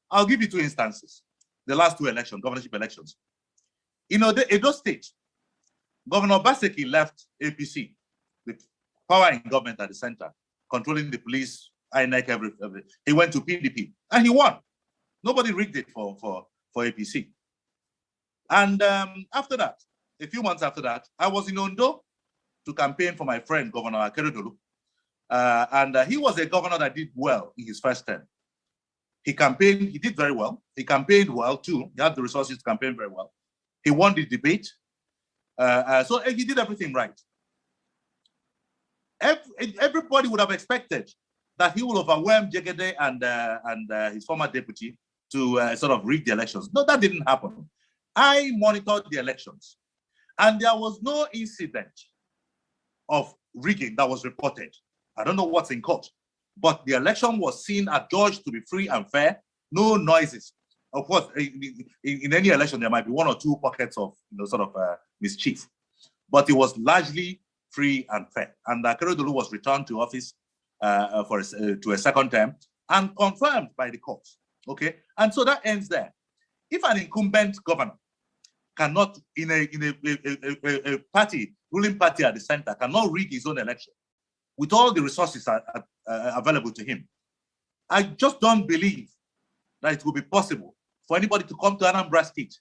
I'll give you two instances. The last two elections, governorship elections. You know, the Edo State, Governor Baseki left APC, the power in government at the center, controlling the police, INEC, everything. He went to PDP and he won. Nobody rigged it for APC. And after that, a few months after that, I was in Ondo to campaign for my friend, Governor Akeredolu. And he was a governor that did well in his first term. He campaigned, he did very well. He campaigned well too. He had the resources to campaign very well. He won the debate. So he did everything right. Everybody would have expected that he will overwhelm Jegede and his former deputy to sort of rig the elections. No, that didn't happen. I monitored the elections, and there was no incident of rigging that was reported. I don't know what's in court, but the election was seen, adjudged to be free and fair, no noises. Of course, in any election, there might be one or two pockets of sort of mischief, but it was largely free and fair. And Akeredolu was returned to office to a second term and confirmed by the courts. Okay, and so that ends there. If an incumbent governor cannot, in a party, ruling party at the center, cannot rig his own election with all the resources available to him, I just don't believe that it will be possible for anybody to come to Anambra State,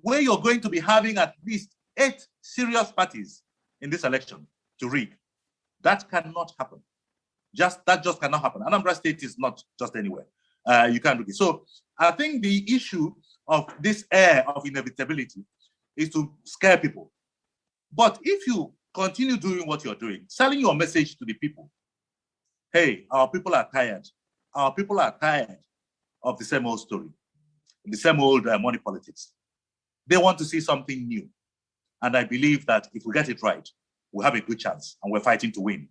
where you're going to be having at least 8 serious parties in this election to rig. That cannot happen. That just cannot happen. Anambra State is not just anywhere. You can't do it. So I think the issue of this air of inevitability is to scare people. But if you continue doing what you're doing, selling your message to the people, hey, our people are tired. Our people are tired of the same old story, the same old money politics. They want to see something new. And I believe that if we get it right, we'll have a good chance, and we're fighting to win.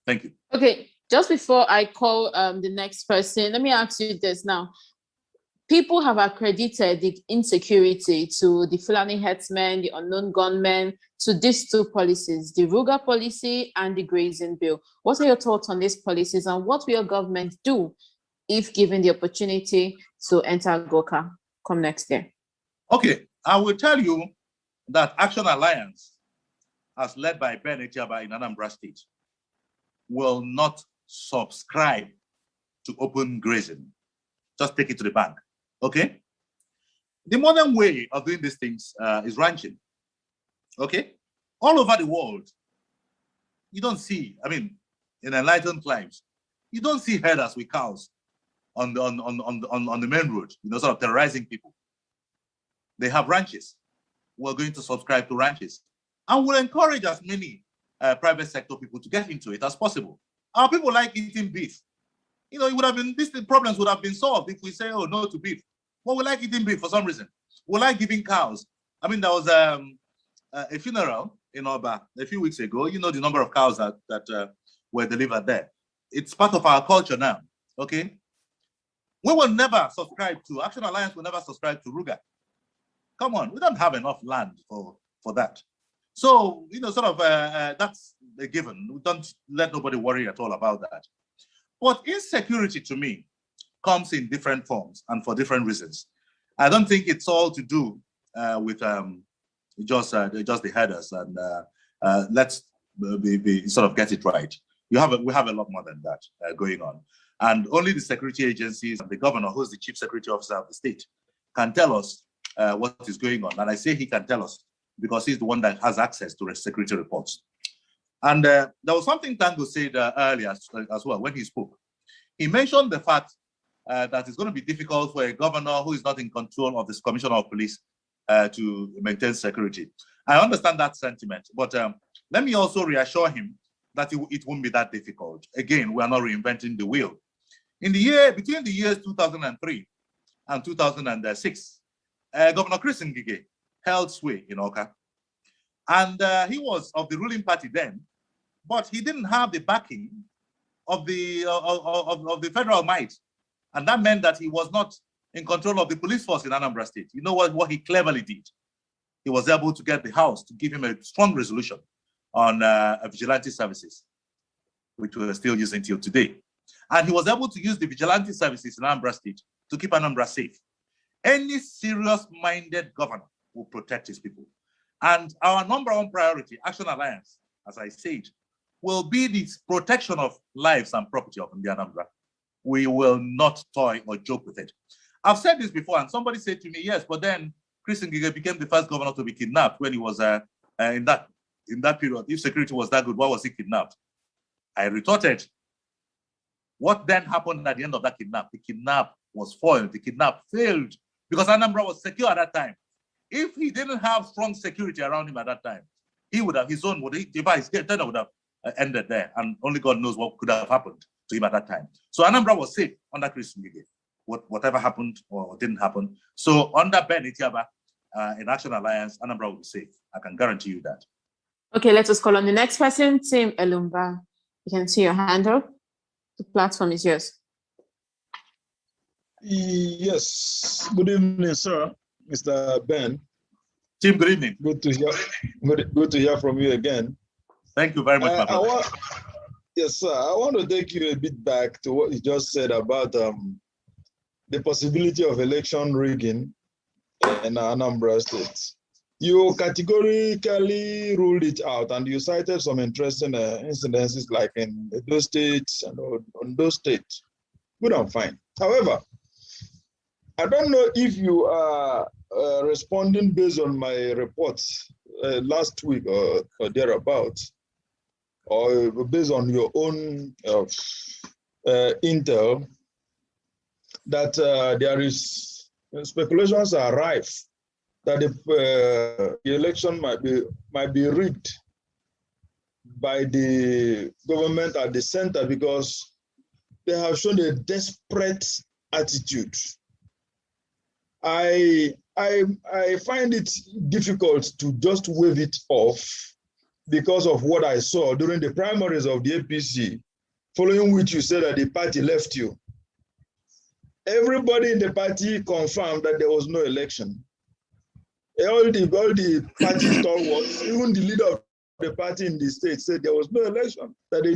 Thank you. Okay, just before I call the next person, let me ask you this now. People have accredited the insecurity to the Fulani herdsmen, the unknown gunmen, to these two policies, the Ruga policy and the grazing bill. What are your thoughts on these policies, and what will your government do if given the opportunity to enter Goka come next year? Okay, I will tell you that Action Alliance, as led by Ben Etiaba in Anambra State, will not subscribe to open grazing. Just take it to the bank, okay? The modern way of doing these things is ranching, okay? All over the world, you don't see, I mean, in enlightened climes, you don't see herders with cows on the main road, sort of terrorizing people. They have ranches. We're going to subscribe to ranches, and we'll encourage as many private sector people to get into it as possible. Our people like eating beef. It would have been, these problems would have been solved if we say, oh, no to beef. But we like eating beef for some reason. We like giving cows. I mean, there was a funeral in Oba a few weeks ago. You know the number of cows that were delivered there. It's part of our culture now, okay? We will never subscribe to, Action Alliance will never subscribe to Ruga. Come on, we don't have enough land for that. So, sort of that's a given. We don't let nobody worry at all about that. But insecurity, to me, comes in different forms and for different reasons. I don't think it's all to do with just the headers, and let's sort of get it right. We have a lot more than that going on, and only the security agencies and the governor, who's the chief security officer of the state, can tell us what is going on. And I say he can tell us because he's the one that has access to the security reports. And there was something Tango said earlier as well when he spoke. He mentioned the fact that it's going to be difficult for a governor who is not in control of this commissioner of police to maintain security. I understand that sentiment, but let me also reassure him that it won't be that difficult. Again, we are not reinventing the wheel. Between the years 2003 and 2006, Governor Chris Ngige held sway in Awka. And he was of the ruling party then, but he didn't have the backing of the federal might. And that meant that he was not in control of the police force in Anambra State. You know what he cleverly did? He was able to get the House to give him a strong resolution on vigilante services, which we're still using till today. And he was able to use the vigilante services in Anambra State to keep Anambra safe. Any serious-minded governor will protect his people. And our number one priority, Action Alliance, as I said, will be the protection of lives and property of the Anambra. We will not toy or joke with it. I've said this before, and somebody said to me, yes, but then Chris Ngige became the first governor to be kidnapped when he was in that period. If security was that good, why was he kidnapped? I retorted, what then happened at the end of that kidnap? The kidnap was foiled. The kidnap failed because Anambra was secure at that time. If he didn't have strong security around him at that time, he would have, his device would have ended there, and only God knows what could have happened to him at that time. So Anambra was safe under Chris Ngige, whatever happened or didn't happen. So under Ben Etiaba in Action Alliance, Anambra will be safe. I can guarantee you that. Okay, let us call on the next person, Tim Elumba. You can see your hand up. The platform is yours. Yes. Good evening, sir. Mr. Ben. Tim, good evening. Good to hear from you again. Thank you very much, my brother. Yes, sir. I want to take you a bit back to what you just said about the possibility of election rigging in Anambra State. You categorically ruled it out, and you cited some interesting incidences like in those states and Ondo State. Good and fine. However, I don't know if you are responding based on my reports last week or thereabouts, or based on your own intel, that there is speculations are rife that the election might be rigged by the government at the center because they have shown a desperate attitude. I find it difficult to just wave it off because of what I saw during the primaries of the APC, following which you said that the party left you. Everybody in the party confirmed that there was no election. All the party stalwarts, even the leader of the party in the state said there was no election, that they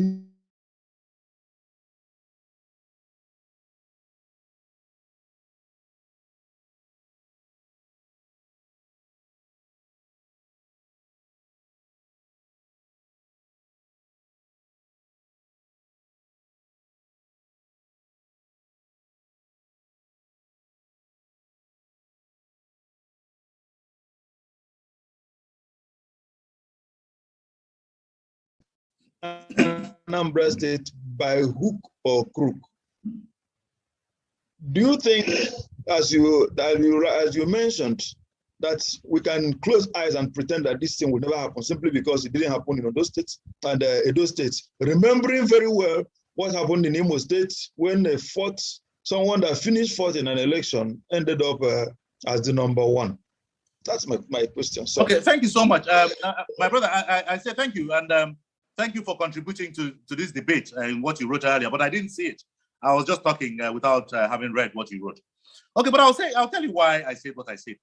Anambra State by hook or crook. Do you think, as you mentioned, that we can close eyes and pretend that this thing will never happen simply because it didn't happen in Ondo State and Edo State? Remembering very well what happened in Imo State when someone that finished fourth in an election ended up as the number one. That's my question. So. Okay, thank you so much. My brother, I say thank you, and thank you for contributing to this debate and what you wrote earlier, but I didn't see it. I was just talking without having read what you wrote. Okay, but I'll tell you why I said what I said.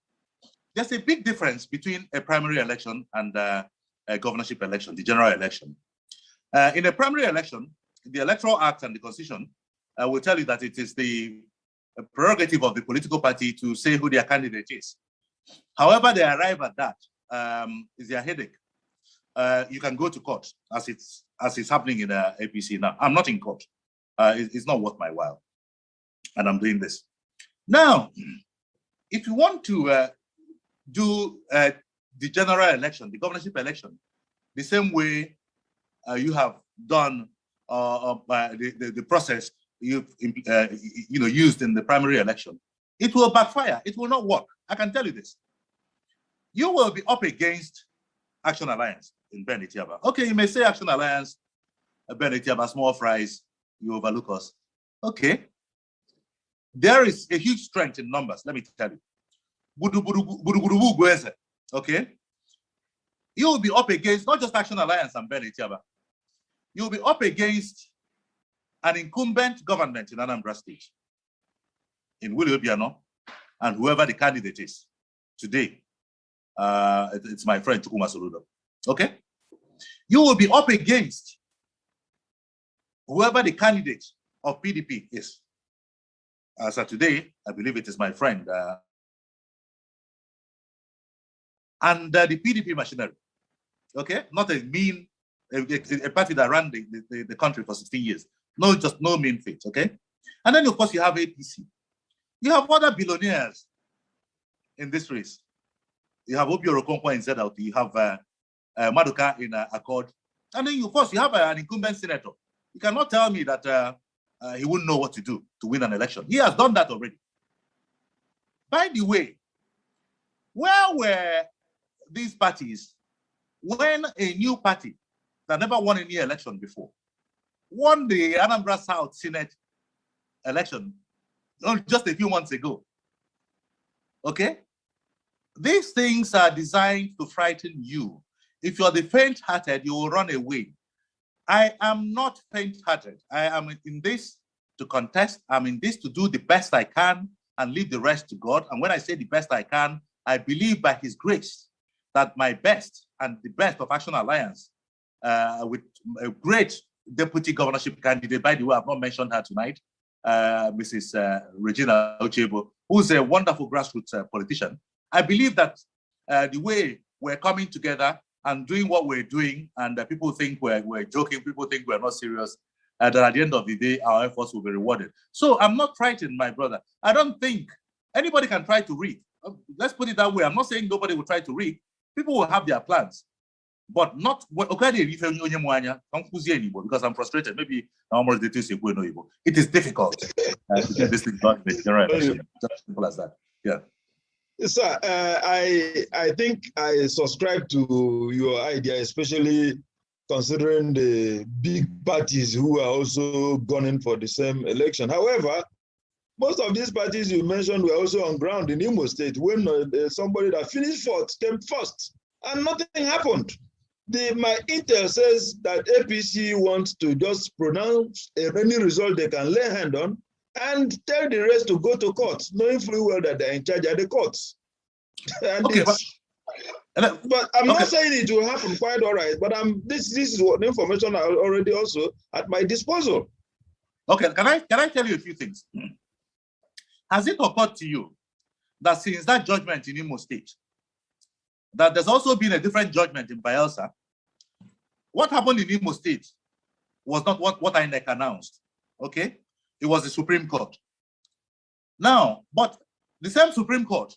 There's a big difference between a primary election and a governorship election, the general election. In a primary election, the Electoral Act and the Constitution will tell you that it is the a prerogative of the political party to say who their candidate is. However they arrive at that is their headache. You can go to court as it's happening in APC now. I'm not in court. It's not worth my while. And I'm doing this. Now, if you want to do the general election, the governorship election, the same way you have done the process you've used in the primary election, it will backfire. It will not work. I can tell you this. You will be up against Action Alliance in Ben Etiaba. Okay, you may say Action Alliance, Ben Etiaba, small fries, you overlook us. Okay. There is a huge strength in numbers, let me tell you. Okay. You will be up against not just Action Alliance and Ben Etiaba. You will be up against an incumbent government in Anambra State, in Willie Obiano, and whoever the candidate is today. It's my friend Chukwuma Soludo. Okay? You will be up against whoever the candidate of PDP is. As of today, I believe it is my friend. And the PDP machinery. Okay? Not a mean, a party that ran the country for 16 years. No, just no mean feat. Okay? And then, of course, you have APC. You have other billionaires in this race. You have Obiora Okonkwo in ZLT. You have Maduka in Accord. And then, of course, you have an incumbent senator. You cannot tell me that he wouldn't know what to do to win an election. He has done that already. By the way, where were these parties when a new party that never won any election before won the Anambra South Senate election just a few months ago? Okay? These things are designed to frighten you. If you're the faint-hearted, you will run away. I am not faint-hearted. I am in this to contest. I'm in this to do the best I can and leave the rest to God. And when I say the best I can, I believe by His grace that my best and the best of Action Alliance with a great deputy governorship candidate, by the way, I've not mentioned her tonight, Mrs. Regina Ochebo, who's a wonderful grassroots politician. I believe that the way we're coming together and doing what we're doing, and people think we're joking, people think we're not serious, that at the end of the day, our efforts will be rewarded. So I'm not frightened, my brother. I don't think anybody can try to read. Let's put it that way. I'm not saying nobody will try to read. People will have their plans, but not because I'm frustrated. Maybe it is difficult to get this thing done in the general election. Just simple as that. Yeah. Sir, I think I subscribe to your idea, especially considering the big parties who are also gunning for the same election. However, most of these parties you mentioned were also on ground in Imo State when somebody that finished fourth came first, and nothing happened. My intel says that APC wants to just pronounce any result they can lay hand on and tell the rest to go to court, knowing fully well that they're in charge of the courts. And okay, but I'm not saying it will happen quite all right, but this is what information I already also at my disposal. Okay, can I tell you a few things? Has it occurred to you that since that judgment in Imo State, that there's also been a different judgment in Bayelsa? What happened in Imo State was not what INEC announced, okay? It was the Supreme Court. Now, but the same Supreme Court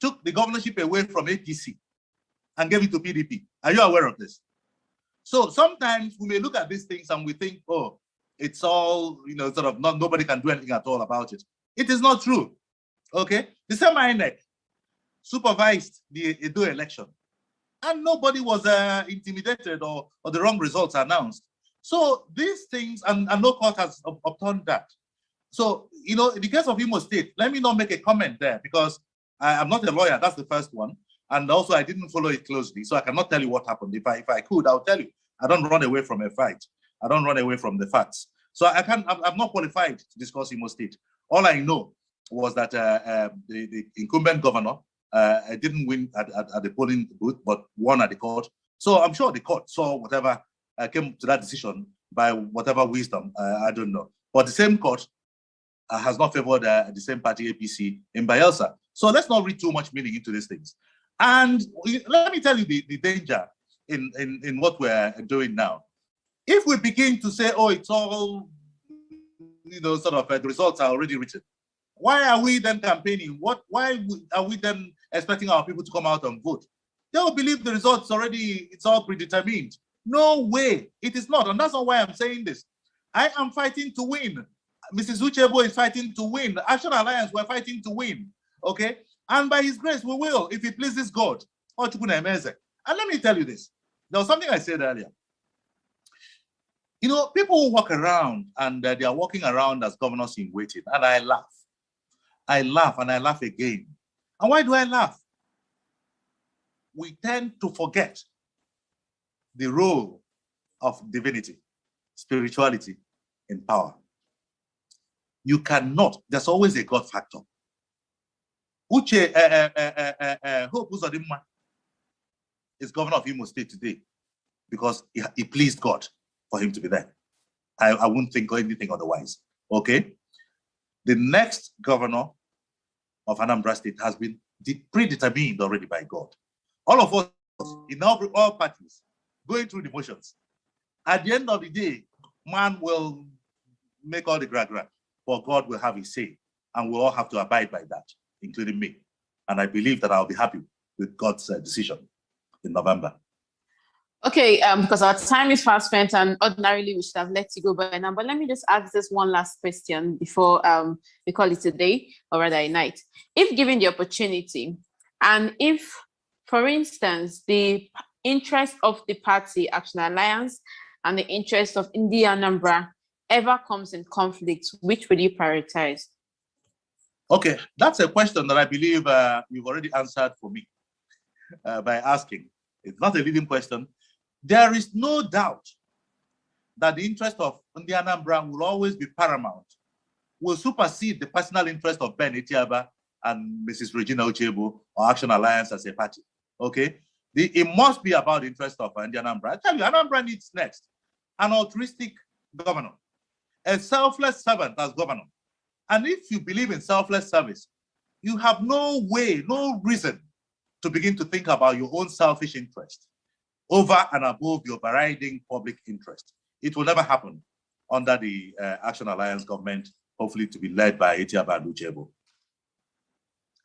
took the governorship away from APC and gave it to PDP. Are you aware of this? So sometimes we may look at these things and we think, oh, it's all, sort of nobody can do anything at all about it. It is not true, okay? The same INEC supervised the Edo election and nobody was intimidated or the wrong results announced. So these things, and no court has upturned that. So, in the case of Imo State, let me not make a comment there because I'm not a lawyer, that's the first one. And also I didn't follow it closely, so I cannot tell you what happened. If I could, I'll tell you. I don't run away from a fight. I don't run away from the facts. So I'm not qualified to discuss Imo State. All I know was that the incumbent governor didn't win at the polling booth, but won at the court. So I'm sure the court saw whatever came to that decision by whatever wisdom, I don't know. But the same court has not favored the same party, APC, in Bayelsa. So let's not read too much meaning into these things. And let me tell you the danger in what we're doing now. If we begin to say, oh, it's all, sort of the results are already written, why are we then campaigning? Why are we then expecting our people to come out and vote? They will believe the results already, it's all predetermined. No way, it is not. And that's not why I'm saying this. I am fighting to win. Mrs. Uchebo is fighting to win. The Action Alliance, we're fighting to win. Okay? And by his grace, we will, if it pleases God. And let me tell you this. There was something I said earlier. People who walk around and they are walking around as governors in waiting, and I laugh. I laugh and I laugh again. And why do I laugh? We tend to forget the role of divinity, spirituality in power. You cannot, there's always a God factor. Uche Hope Uzodimma is governor of Imo State today because he pleased God for him to be there. I wouldn't think anything otherwise. Okay? The next governor of Anambra State has been predetermined already by God. All of us in all parties going through the motions. At the end of the day, man will make all the gra-gra, but God will have his say, and we'll all have to abide by that, including me. And I believe that I'll be happy with God's decision in November. Okay, because our time is fast spent, and ordinarily we should have let you go by now. But let me just ask this one last question before we call it a day, or rather a night. If given the opportunity, and if, for instance, the interest of the party Action Alliance and the interest of India Anambra ever comes in conflict, which will you prioritize? Okay, that's a question that I believe you've already answered for me by asking. It's not a leading question. There is no doubt that the interest of India Anambra will always be paramount, will supersede the personal interest of Ben Etiaba and Mrs. Regina Uchebo or Action Alliance as a party. Okay? It must be about the interest of India Anambra. I tell you, Anambra needs next an altruistic governor, a selfless servant as governor. And if you believe in selfless service, you have no way, no reason to begin to think about your own selfish interest over and above the overriding public interest. It will never happen under the Action Alliance government, hopefully to be led by Etiaba and Uchebo.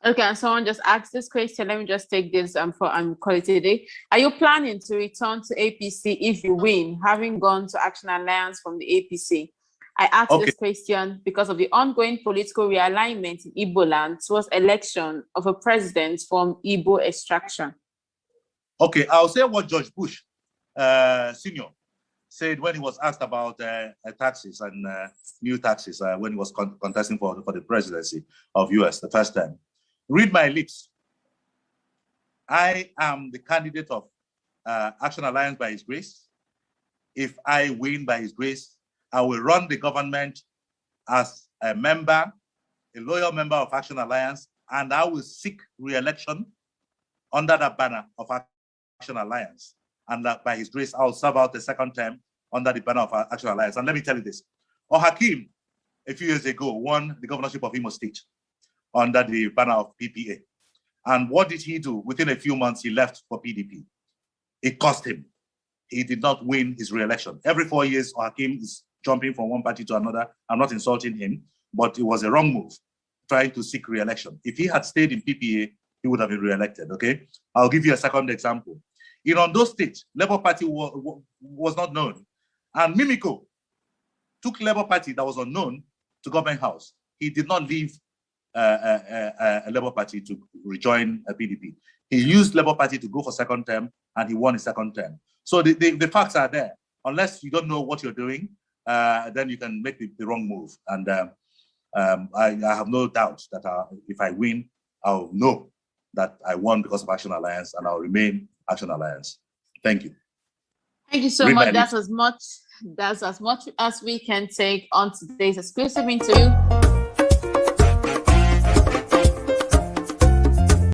Okay, and someone just asked this question. Let me just take this for call it a day. Are you planning to return to APC if you win, having gone to Action Alliance from the APC? I asked this question because of the ongoing political realignment in Igbo land towards election of a president from Igbo extraction. Okay, I'll say what George Bush Sr. said when he was asked about taxes and new taxes when he was contesting for the presidency of US the first time. Read my lips. I am the candidate of Action Alliance by his grace. If I win by his grace, I will run the government as a member, a loyal member of Action Alliance, and I will seek re-election under the banner of Action Alliance. And that by his grace, I'll serve out the second term under the banner of Action Alliance. And let me tell you this, Hakim, a few years ago, won the governorship of Imo State under the banner of PPA. And what did he do? Within a few months, he left for PDP. It cost him. He did not win his re-election. Every 4 years, Hakim is jumping from one party to another. I'm not insulting him, but it was a wrong move, trying to seek re-election. If he had stayed in PPA, he would have been re-elected, okay? I'll give you a second example. In Ondo State, Labour Party was not known. And Mimiko took Labour Party that was unknown to Government House. He did not leave a Labour Party to rejoin a PDP. He used Labour Party to go for second term, and he won his second term. So the facts are there. Unless you don't know what you're doing, then you can make the wrong move. And I have no doubt that if I win, I'll know that I won because of Action Alliance, and I'll remain Action Alliance. Thank you. Thank you so much. That's as much as we can take on today's exclusive interview.